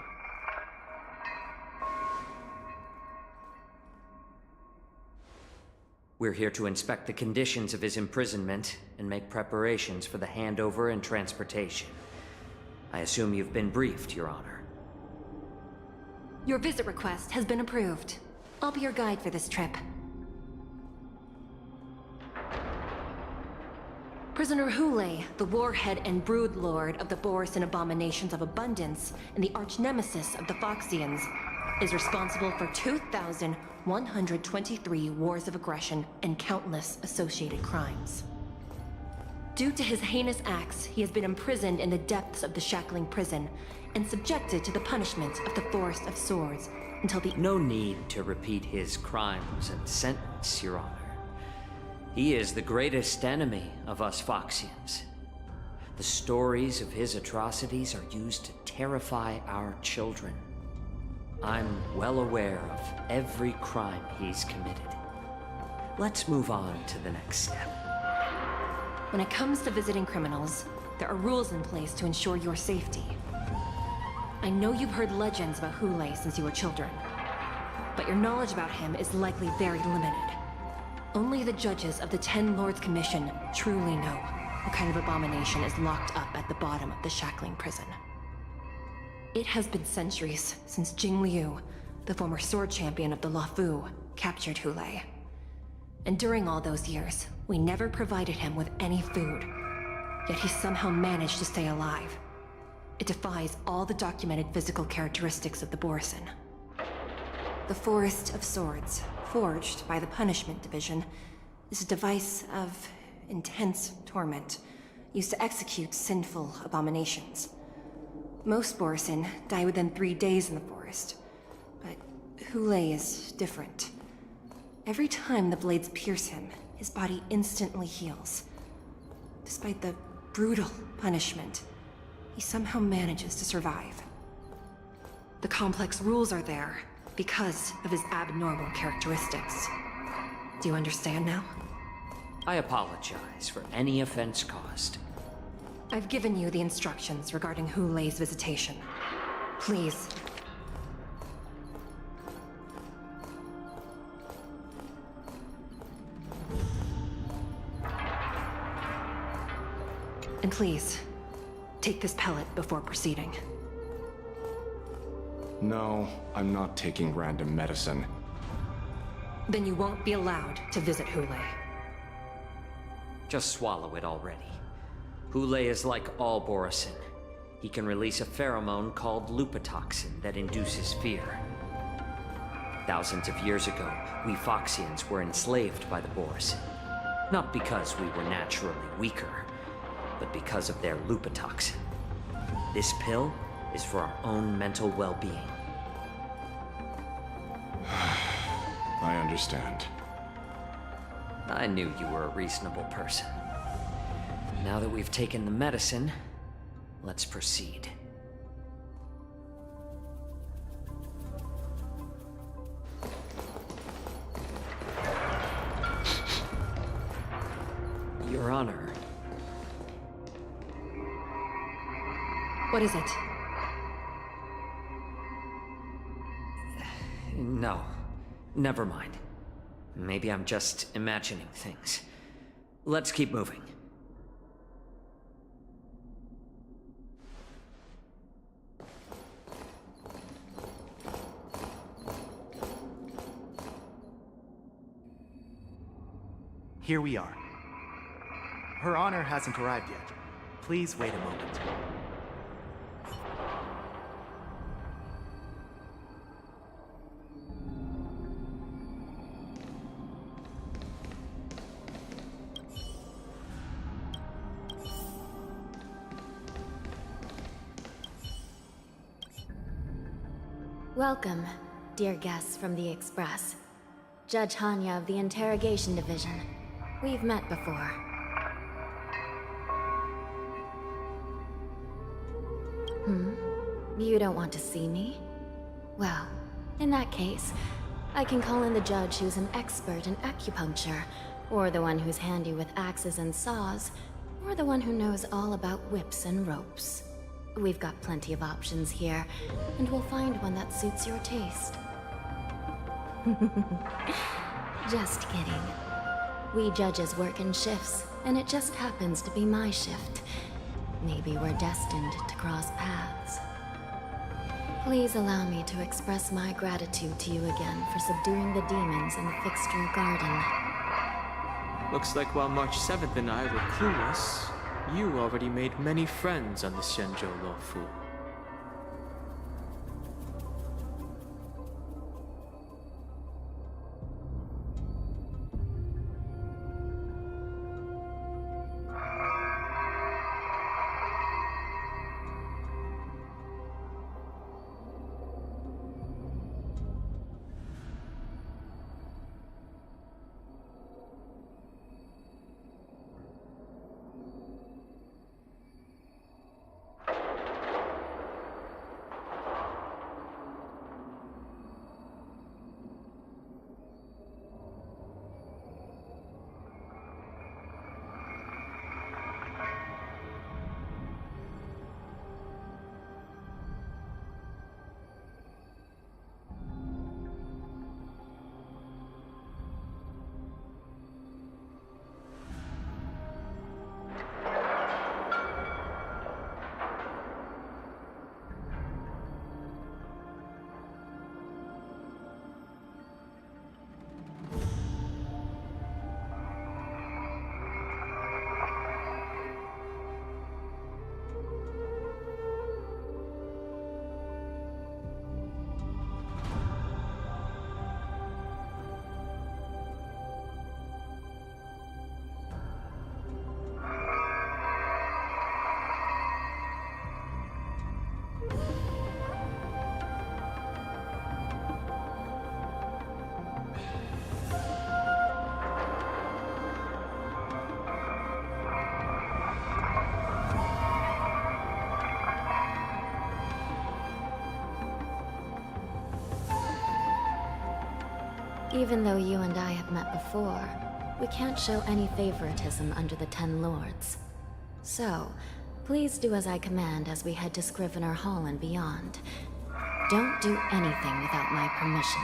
We're here to inspect the conditions of his imprisonment and make preparations for the handover and transportation. I assume you've been briefed, Your Honor. Your visit request has been approved. I'll be your guide for this trip. Prisoner Hule, the warhead and brood lord of the Borisin abominations of abundance and the arch-nemesis of the Foxians, is responsible for 2,123 wars of aggression and countless associated crimes. Due to his heinous acts, he has been imprisoned in the depths of the shackling prison and subjected to the punishment of the Forest of Swords until the— No need to repeat his crimes and sentence, Your Honor. He is the greatest enemy of us Foxians. The stories of his atrocities are used to terrify our children. I'm well aware of every crime he's committed. Let's move on to the next step. When it comes to visiting criminals, there are rules in place to ensure your safety. I know you've heard legends about Hule since you were children, but your knowledge about him is likely very limited. Only the judges of the Ten Lords Commission truly know what kind of abomination is locked up at the bottom of the shackling prison. It has been centuries since Jing Liu, the former sword champion of the Luofu, captured Hule. And during all those years, we never provided him with any food. Yet he somehow managed to stay alive. It defies all the documented physical characteristics of the Borisin. The Forest of Swords, forged by the Punishment Division, is a device of intense torment, used to execute sinful abominations. Most Borisin die within 3 days in the forest, but Hule is different. Every time the blades pierce him, his body instantly heals. Despite the brutal punishment, he somehow manages to survive. The complex rules are there because of his abnormal characteristics. Do you understand now? I apologize for any offense caused. I've given you the instructions regarding Hule's visitation. Please. And please, take this pellet before proceeding. No, I'm not taking random medicine. Then you won't be allowed to visit Hule. Just swallow it already. Hule is like all Borisin. He can release a pheromone called lupatoxin that induces fear. Thousands of years ago, we Foxians were enslaved by the Borisin. Not because we were naturally weaker, but because of their lupatoxin. This pill is for our own mental well-being. I understand. I knew you were a reasonable person. Now that we've taken the medicine, let's proceed. Your Honor. What is it? No, never mind. Maybe I'm just imagining things. Let's keep moving. Here we are. Her Honor hasn't arrived yet. Please wait a moment. Welcome, dear guests from the Express. Judge Hanya of the Interrogation Division. We've met before. You don't want to see me? Well, in that case, I can call in the judge who's an expert in acupuncture, or the one who's handy with axes and saws, or the one who knows all about whips and ropes. We've got plenty of options here, and we'll find one that suits your taste. Just kidding. We judges work in shifts, and it just happens to be my shift. Maybe we're destined to cross paths. Please allow me to express my gratitude to you again for subduing the demons in the Fixture Garden. Looks like while March 7th and I were clueless, you already made many friends on the Shenzhou Luofu. Even though you and I have met before, we can't show any favoritism under the Ten Lords. So, please do as I command as we head to Scrivener Hall and beyond. Don't do anything without my permission.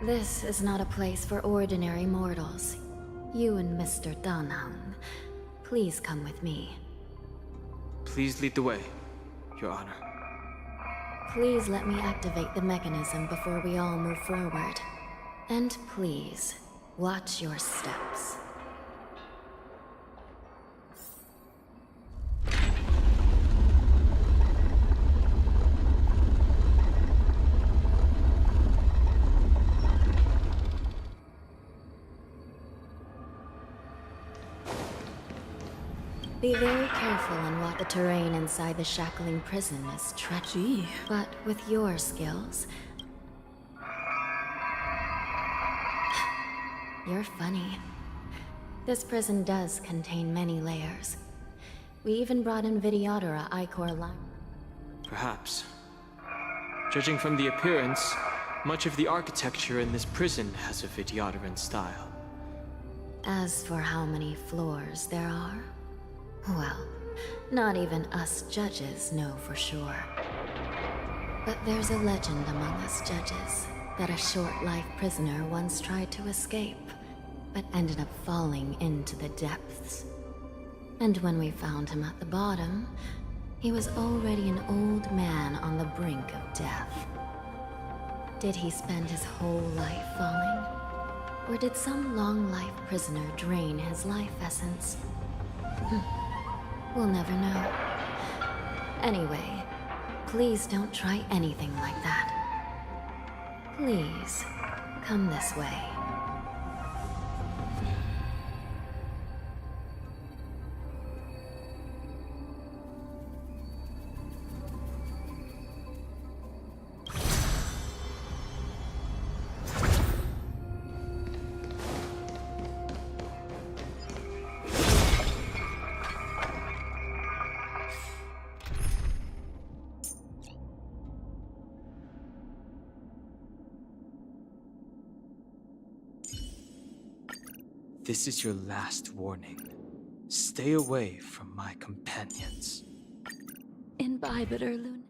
This is not a place for ordinary mortals. You and Mr. Danhang, please come with me. Please lead the way, Your Honor. Please let me activate the mechanism before we all move forward. And please, watch your steps. Be very careful and walk the terrain inside the shackling prison is treacherous. But with your skills... You're funny. This prison does contain many layers. We even brought in Videodora Icor line. Perhaps. Judging from the appearance, much of the architecture in this prison has a Vidyodaran style. As for how many floors there are, well, not even us judges know for sure. But there's a legend among us judges. that a short-life prisoner once tried to escape, but ended up falling into the depths. And when we found him at the bottom, he was already an old man on the brink of death. Did he spend his whole life falling? Or did some long-life prisoner drain his life essence? We'll never know. Anyway, please don't try anything like that. Please, come this way. This is your last warning. Stay away from my companions. Imbibe it, Erlun.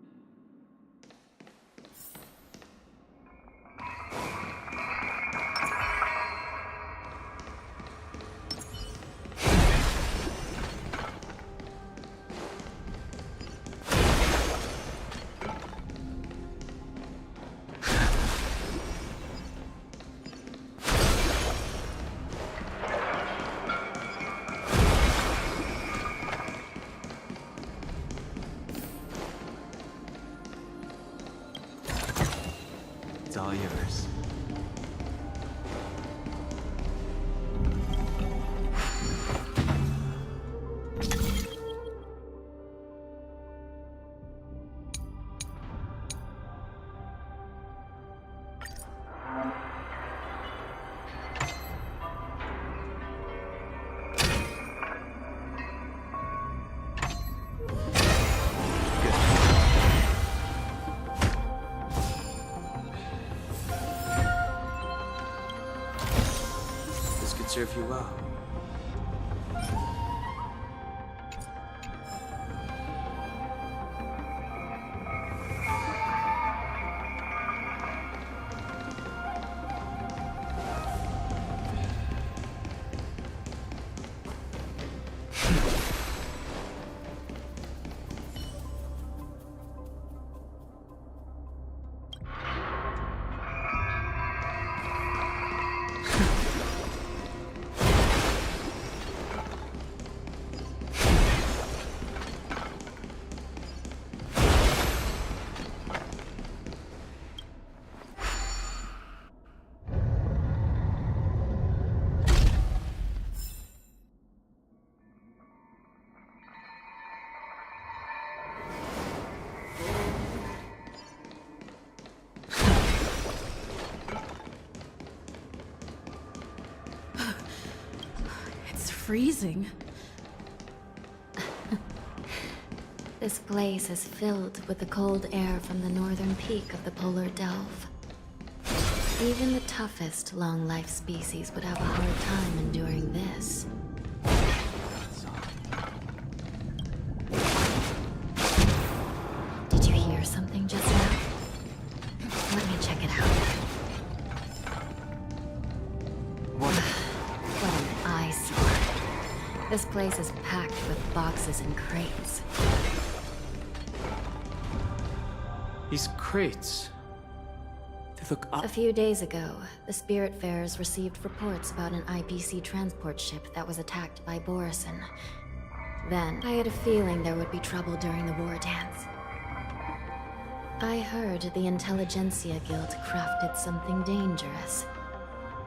It's all yours. Serve you well. Freezing. This place is filled with the cold air from the northern peak of the polar delve. Even the toughest long-life species would have a hard time enduring this. Did you hear something just now? Let me check it out. What an eyesore. This place is packed with boxes and crates. These crates... they look up. A few days ago, the Spiritfarers received reports about an IPC transport ship that was attacked by Borison. Then, I had a feeling there would be trouble during the war dance. I heard the Intelligentsia Guild crafted something dangerous.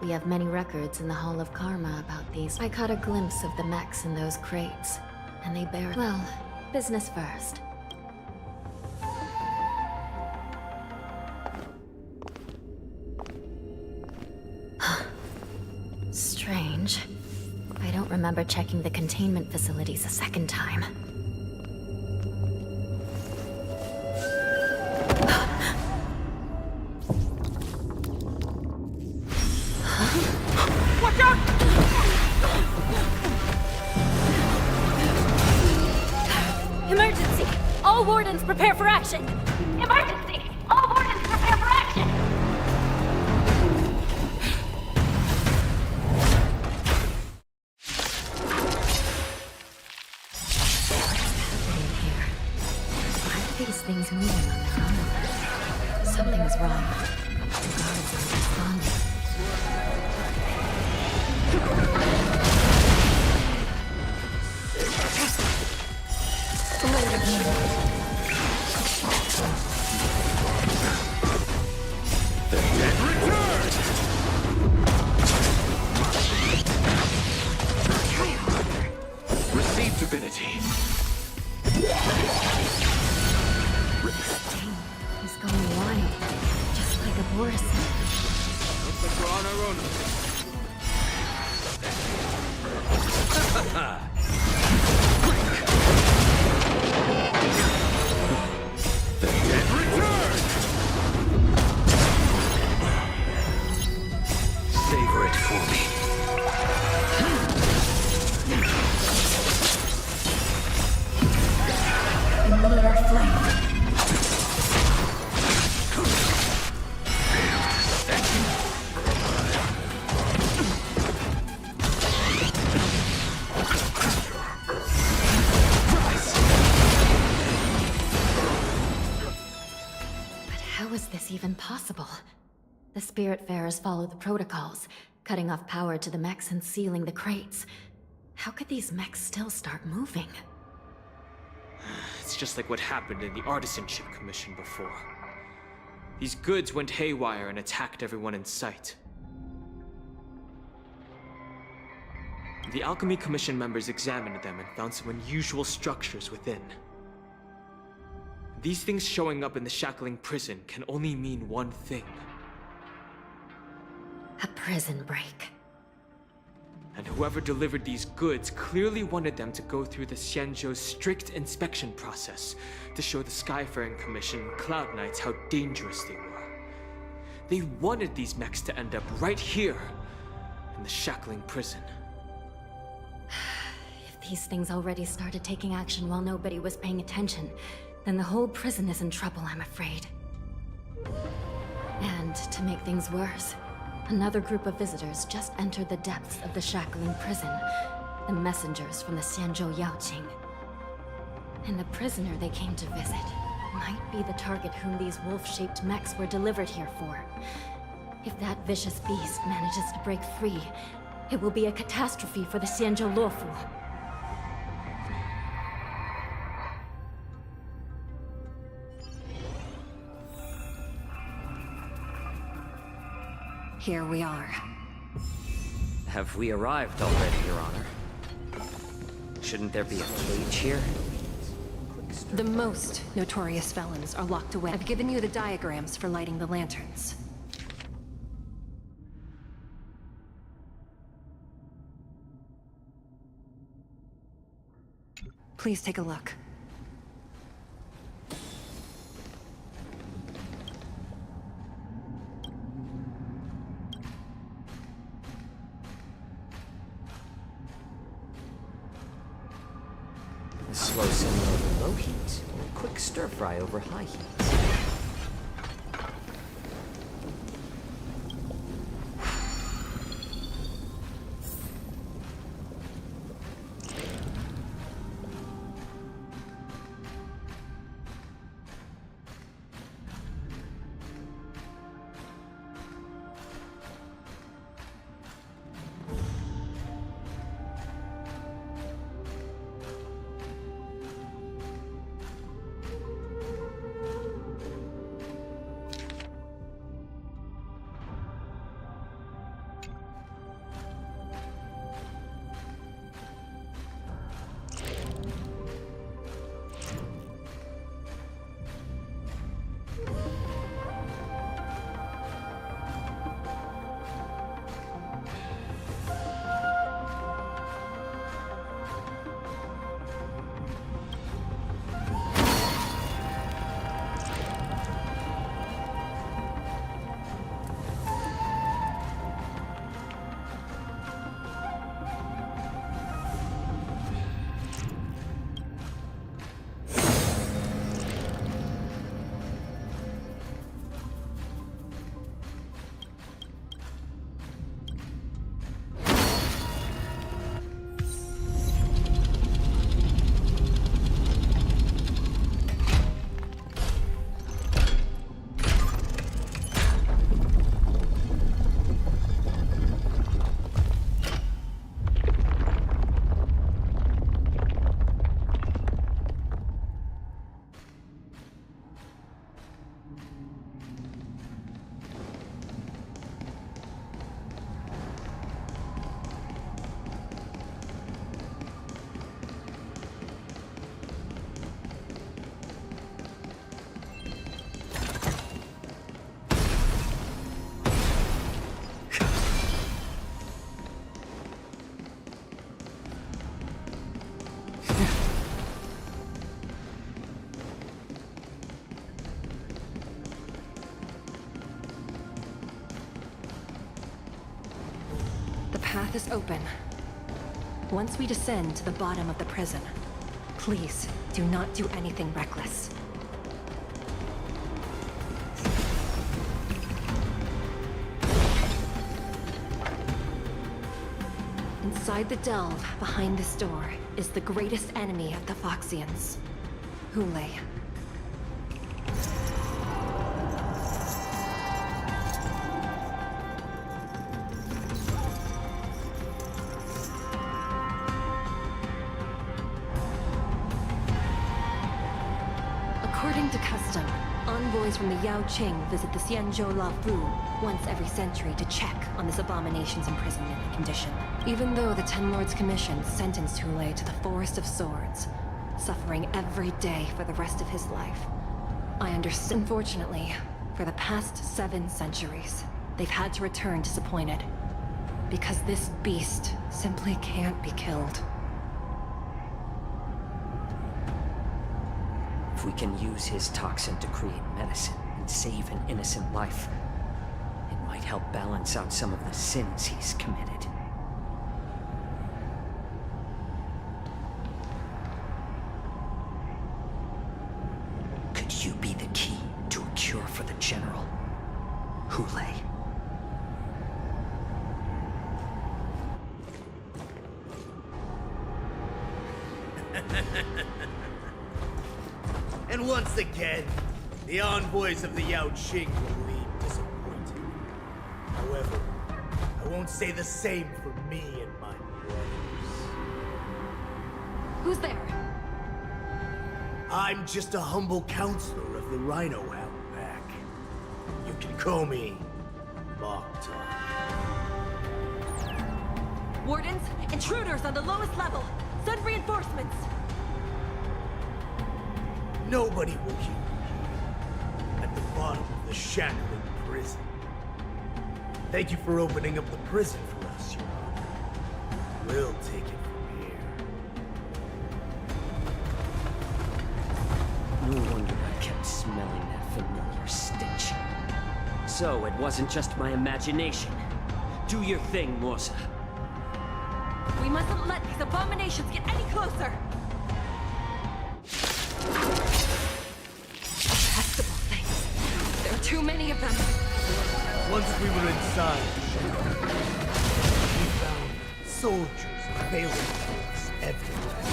We have many records in the Hall of Karma about these. I caught a glimpse of the mechs in those crates, and they bear... Well, business first. Strange. I don't remember checking the containment facilities a second time. Watch out! Emergency! All wardens prepare for action! Emergency! All wardens prepare for action! things moving on their own. Something's wrong. The guards aren't responding. The dead return! Receive divinity. He's going wild, just like a Boris. Looks like we're on our own. The dead return! Savor it for me. Lunar flame. But how is this even possible? The Spiritfarers follow the protocols, cutting off power to the mechs and sealing the crates. How could these mechs still start moving? It's just like what happened in the Artisanship Commission before. These goods went haywire and attacked everyone in sight. The Alchemy Commission members examined them and found some unusual structures within. These things showing up in the shackling prison can only mean one thing. A prison break. And whoever delivered these goods clearly wanted them to go through the Xianzhou's strict inspection process to show the Skyfaring Commission and Cloud Knights how dangerous they were. They wanted these mechs to end up right here, in the shackling prison. If these things already started taking action while nobody was paying attention, then the whole prison is in trouble, I'm afraid. And to make things worse, another group of visitors just entered the depths of the shackling prison. The messengers from the Xianzhou Yaoqing. And the prisoner they came to visit might be the target whom these wolf-shaped mechs were delivered here for. If that vicious beast manages to break free, it will be a catastrophe for the Xianzhou Luofu. Here we are. Have we arrived already, Your Honor? Shouldn't there be a cage here? The most notorious felons are locked away. I've given you the diagrams for lighting the lanterns. Please take a look. A slow simmer over low heat, or a quick stir fry over high heat. path is open. Once we descend to the bottom of the prison, please do not do anything reckless. Inside the delve, behind this door, is the greatest enemy of the Phoxians, Hulay. According to custom, envoys from the Yao Qing visit the Xianzhou La Fu once every century to check on this abomination's imprisonment condition. Even though the Ten Lords Commission sentenced Hulay to the Forest of Swords, suffering every day for the rest of his life, I understand. Unfortunately, for the past 7 centuries, they've had to return disappointed. Because this beast simply can't be killed. If we can use his toxin to create medicine and save an innocent life, it might help balance out some of the sins he's committed. Could you be the key to a cure for the General, Hulay? And once again, the envoys of the Yao Qing will leave disappointed. However, I won't say the same for me and my brothers. Who's there? I'm just a humble counselor of the Rhino Outback. You can call me Mock-Talk. Wardens, intruders on the lowest level. Send reinforcements. Nobody will keep you at the bottom of the shackling prison. Thank you for opening up the prison for us, Your Honor. We'll take it from here. No wonder I kept smelling that familiar stench. So it wasn't just my imagination. Do your thing, Morsa. We mustn't let these abominations get any closer! Detestable things. There are too many of them. Once we were inside, we found soldiers and failing force everywhere.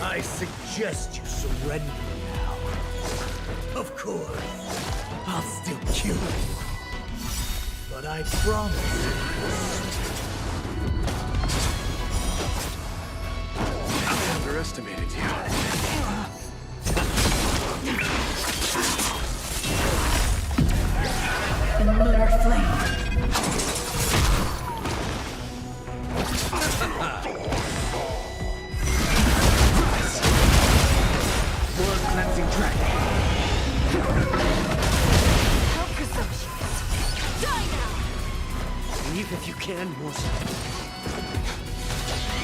I suggest you surrender now. Of course, I'll still kill you. But I promise I underestimated you. Lunar flame. World cleansing dragon. How presumptuous. Die now! Leave if you can, Morsa.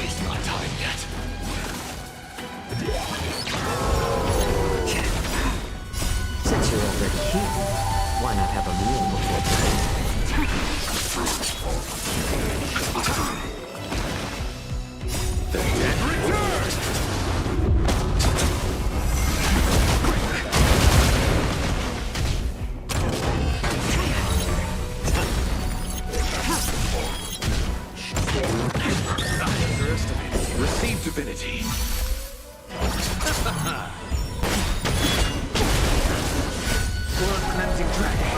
It's not time yet. Since you're already here, why not have a meal before bed? The dead return! I underestimated you. Receive divinity. World cleansing dragon.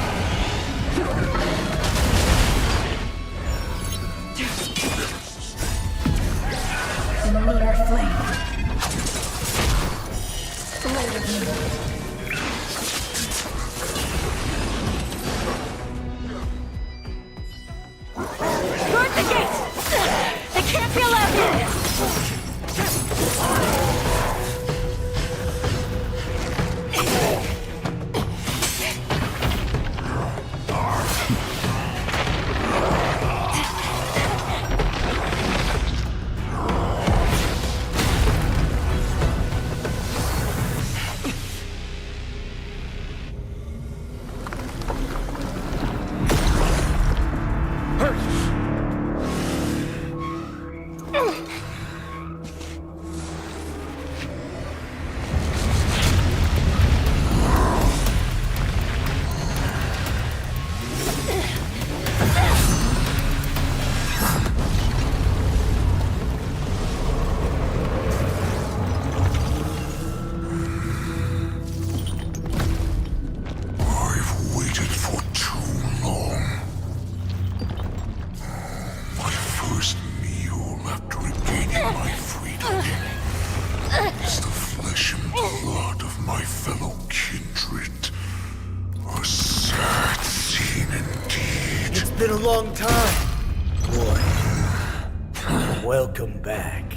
Lunar flame. Blade of moon. Guard the gate! They can't be allowed in! long time. Boy, welcome back.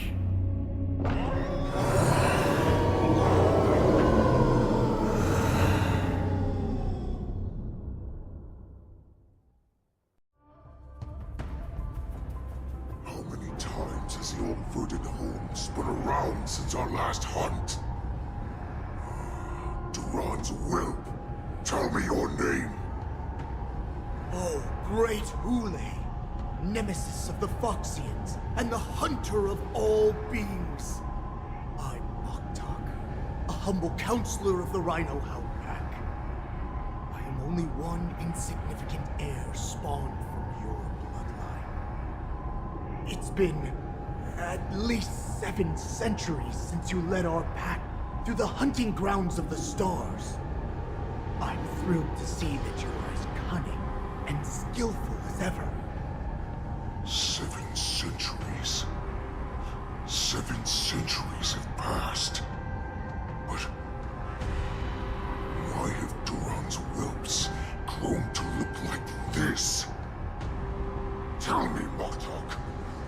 How many times has the old verdant home spun around since our last hunt? Duran's whelp, tell me your name. Oh, great Hule, nemesis of the Foxians, and the hunter of all beings. I'm Moktok, a humble counselor of the Rhino Hound Pack. I am only one insignificant heir spawned from your bloodline. It's been at least 7 centuries since you led our pack through the hunting grounds of the stars. I'm thrilled to see that you are as cunning and skillful as ever. 7 centuries. 7 centuries have passed. But why have Duran's whelps grown to look like this? Tell me, Moktok,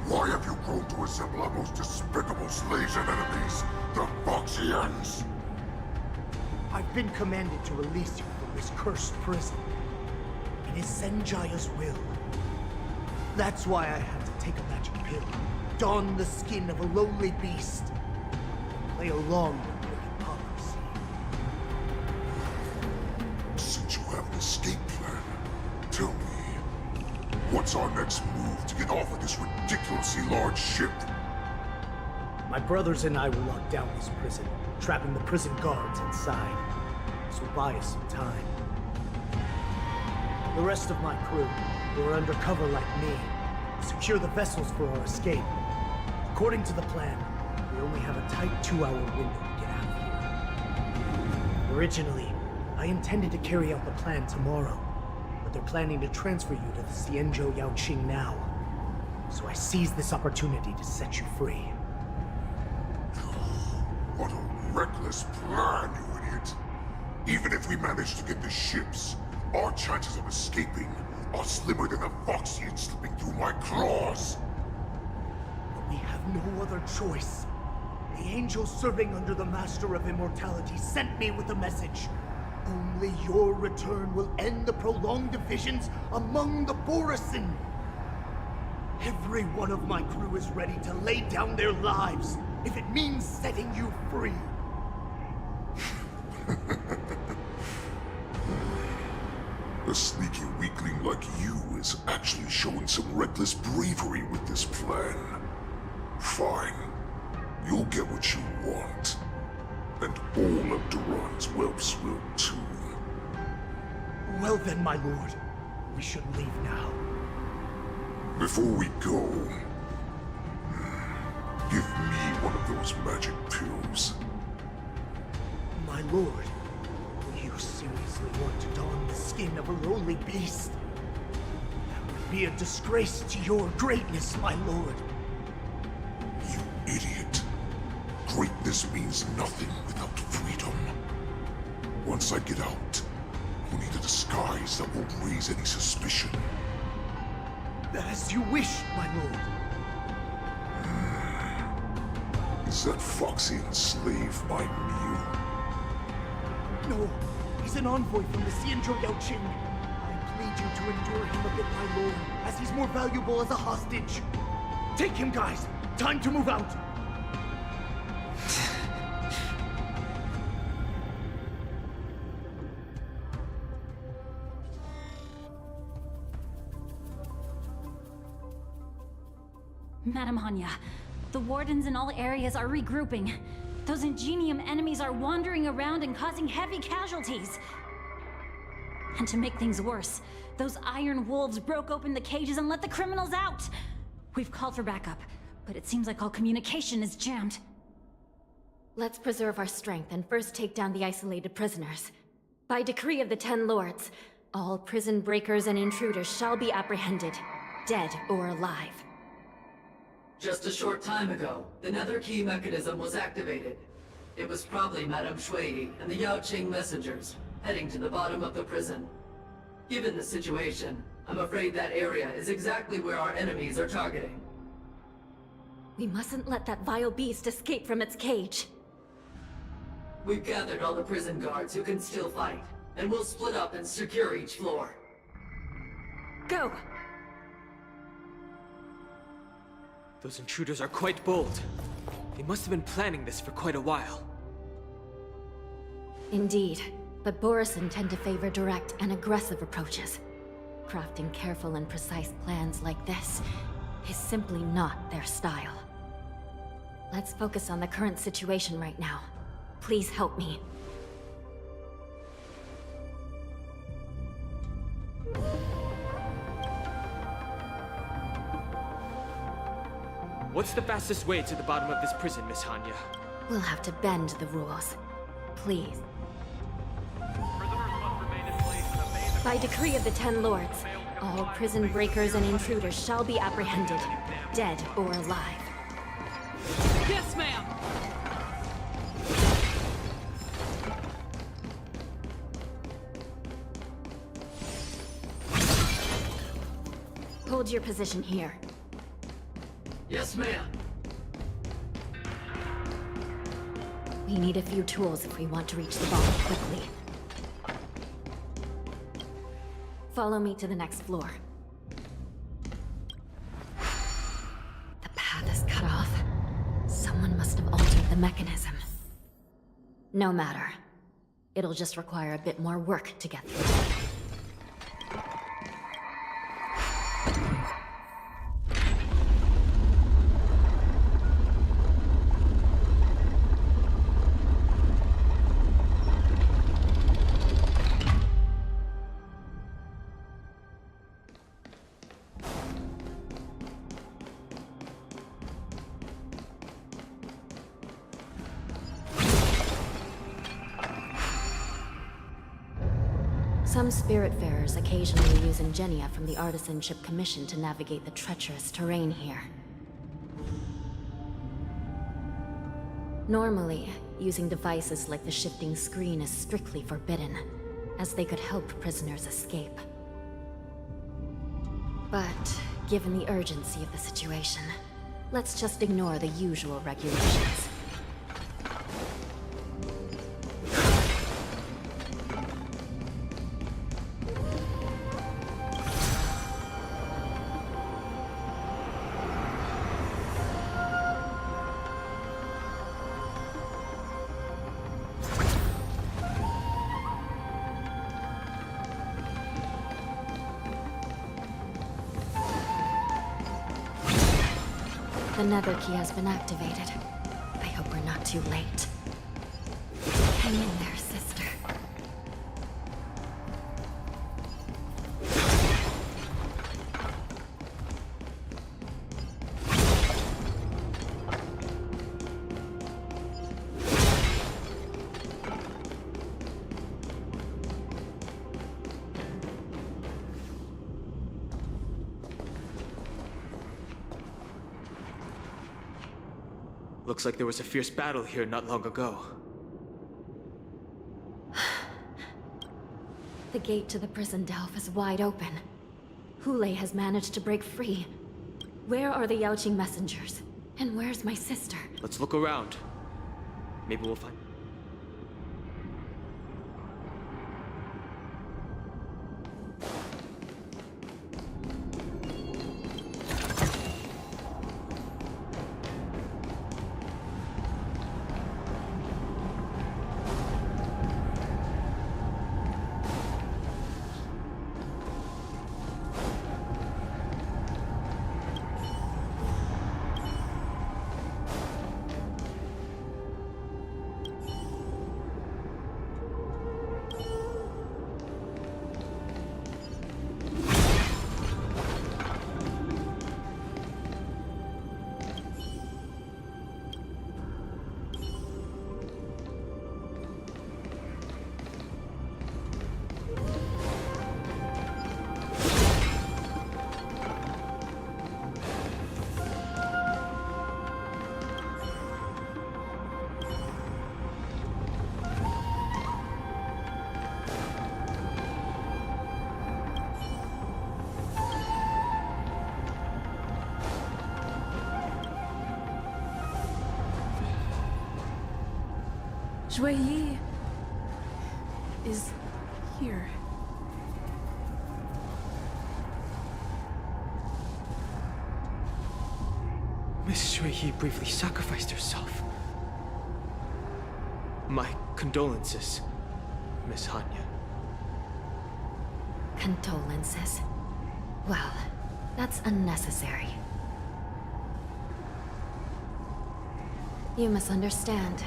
why have you grown to resemble our most despicable slaves and enemies, the Foxians? I've been commanded to release you from this cursed prison. It is Senjaya's will. That's why I had to take a magic pill, don the skin of a lowly beast, and play along with your hypocrisy. Since you have an escape plan, tell me, what's our next move to get off of this ridiculously large ship? My brothers and I will lock down this prison, trapping the prison guards inside. This will buy us some time. The rest of my crew, who are undercover like me, will secure the vessels for our escape. According to the plan, we only have a tight 2-hour window to get out of here. Originally, I intended to carry out the plan tomorrow, but they're planning to transfer you to the Xianzhou Yaoqing now. So I seized this opportunity to set you free. What a reckless plan, you idiot! Even if we manage to get the ships, our chances of escaping are slimmer than a Foxian slipping through my claws. But we have no other choice. The angel serving under the Master of Immortality sent me with a message. Only your return will end the prolonged divisions among the Borisin. Every one of my crew is ready to lay down their lives if it means setting you free. A sneaky weakling like you is actually showing some reckless bravery with this plan. Fine. You'll get what you want. And all of Duran's whelps will too. Well then, my lord. We should leave now. Before we go, give me one of those magic pills. My lord, do you seriously want to don the skin of a lowly beast? That would be a disgrace to your greatness, my lord. You idiot. Greatness means nothing without freedom. Once I get out, we'll need a disguise that won't raise any suspicion. As you wish, my lord. Is that Foxian slave my meal? No, he's an envoy from the Xianzhou Yaoqing. I plead you to endure him a bit, my lord, as he's more valuable as a hostage. Take him, guys. Time to move out. Madam Hanya, the wardens in all areas are regrouping. Those Ingenium enemies are wandering around and causing heavy casualties. And to make things worse, those iron wolves broke open the cages and let the criminals out. We've called for backup, but it seems like all communication is jammed. Let's preserve our strength and first take down the isolated prisoners. By decree of the 10 Lords, all prison breakers and intruders shall be apprehended, dead or alive. Just a short time ago, the nether key mechanism was activated. It was probably Madame Shui and the Yaoqing messengers, heading to the bottom of the prison. Given the situation, I'm afraid that area is exactly where our enemies are targeting. We mustn't let that vile beast escape from its cage. We've gathered all the prison guards who can still fight, and we'll split up and secure each floor. Go! Those intruders are quite bold. They must have been planning this for quite a while. Indeed, but Borisin tend to favor direct and aggressive approaches. Crafting careful and precise plans like this is simply not their style. Let's focus on the current situation right now. Please help me. What's the fastest way to the bottom of this prison, Miss Hanya? We'll have to bend the rules. Please. By decree of the Ten Lords, all prison breakers and intruders shall be apprehended, dead or alive. Yes, ma'am! Hold your position here. Yes, ma'am. We need a few tools if we want to reach the bottom quickly. Follow me to the next floor. The path is cut off. Someone must have altered the mechanism. No matter. It'll just require a bit more work to get through. Some Spiritfarers occasionally use ingenia from the Artisanship Commission to navigate the treacherous terrain here. Normally, using devices like the shifting screen is strictly forbidden, as they could help prisoners escape. But, given the urgency of the situation, let's just ignore the usual regulations. The nether key has been activated. I hope we're not too late. Hang in there, sister. Looks like there was a fierce battle here not long ago. The gate to the prison delve is wide open. Hulei has managed to break free. Where are the Yaoqing messengers? And where's my sister? Let's look around. Maybe we'll find... Yi is here. Miss Yi briefly sacrificed herself. My condolences, Miss Hanya. Condolences. Well, that's unnecessary. You misunderstand.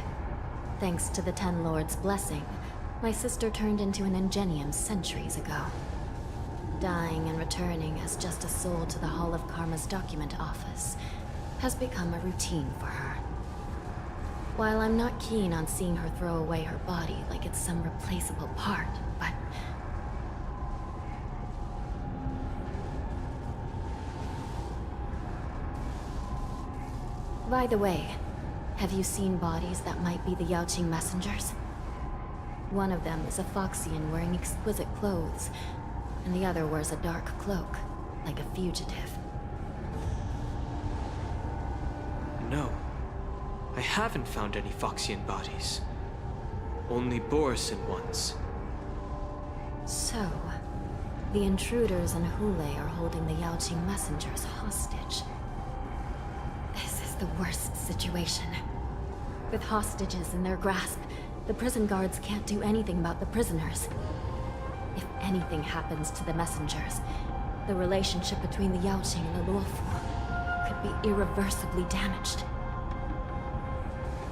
Thanks to the Ten Lords' blessing, my sister turned into an Ingenium centuries ago. Dying and returning as just a soul to the Hall of Karma's document office has become a routine for her. While I'm not keen on seeing her throw away her body like it's some replaceable part, but... By the way, have you seen bodies that might be the Yaoqing messengers? One of them is a Foxian wearing exquisite clothes, and the other wears a dark cloak, like a fugitive. No. I haven't found any Foxian bodies. Only Borisin ones. So, the intruders and Hule are holding the Yaoqing messengers hostage. This is the worst situation. With hostages in their grasp, the prison guards can't do anything about the prisoners. If anything happens to the messengers, the relationship between the Yaoqing and the Luofu could be irreversibly damaged.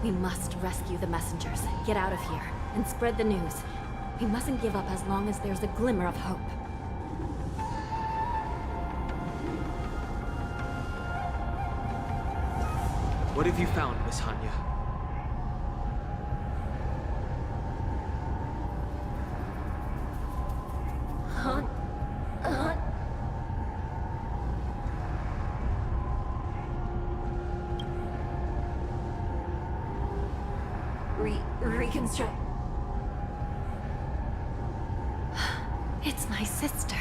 We must rescue the messengers, get out of here, and spread the news. We mustn't give up as long as there's a glimmer of hope. What have you found, Miss Hanya? Reconstruct. It's my sister.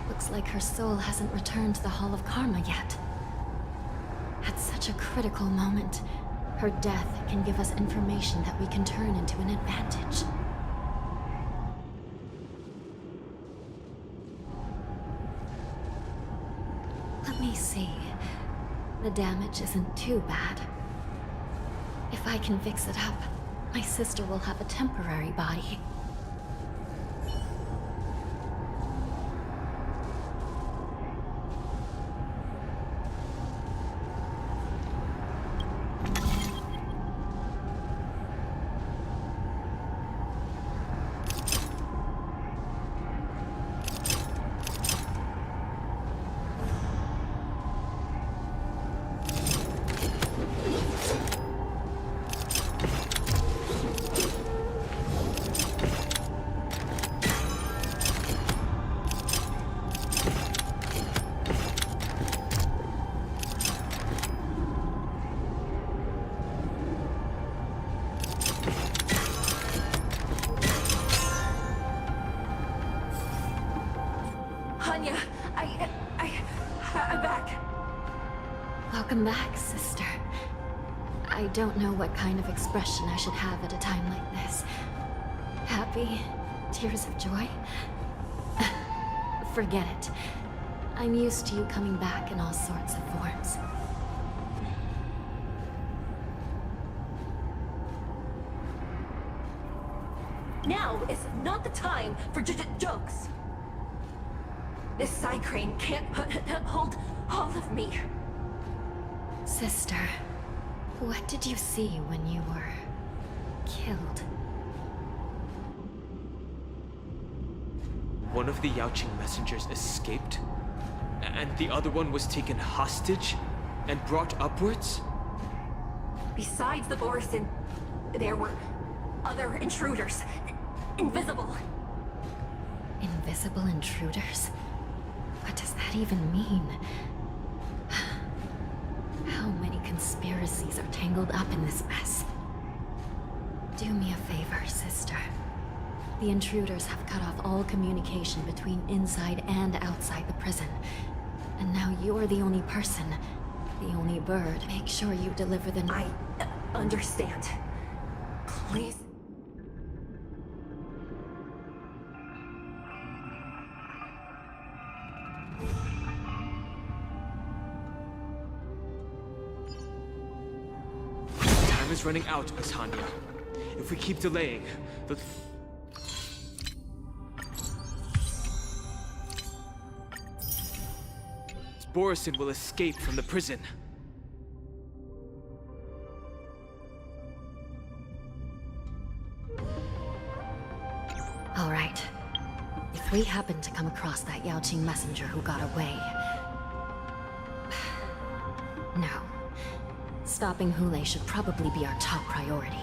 Looks like her soul hasn't returned to the Hall of Karma yet. At such a critical moment, her death can give us information that we can turn into an advantage. Let me see. The damage isn't too bad. If I can fix it up, my sister will have a temporary body. I'm back. Welcome back, sister. I don't know what kind of expression I should have at a time like this. Happy? Tears of joy? Forget it. I'm used to you coming back in all sorts of forms. Now is not the time for jokes. This side crane can't hold all of me. Sister, what did you see when you were killed? One of the Yaoqing messengers escaped, and the other one was taken hostage and brought upwards? Besides the Borisin, there were other intruders. Invisible. Invisible intruders? What does that even mean? How many conspiracies are tangled up in this mess? Do me a favor, sister. The intruders have cut off all communication between inside and outside the prison. And now you're the only person, the only bird. Make sure you deliver the... I understand. Please? Time is running out, Miss Hanya. If we keep delaying, the... Borisin will escape from the prison. All right. If we happen to come across that Yaoqing messenger who got away... No. Stopping Hulei should probably be our top priority.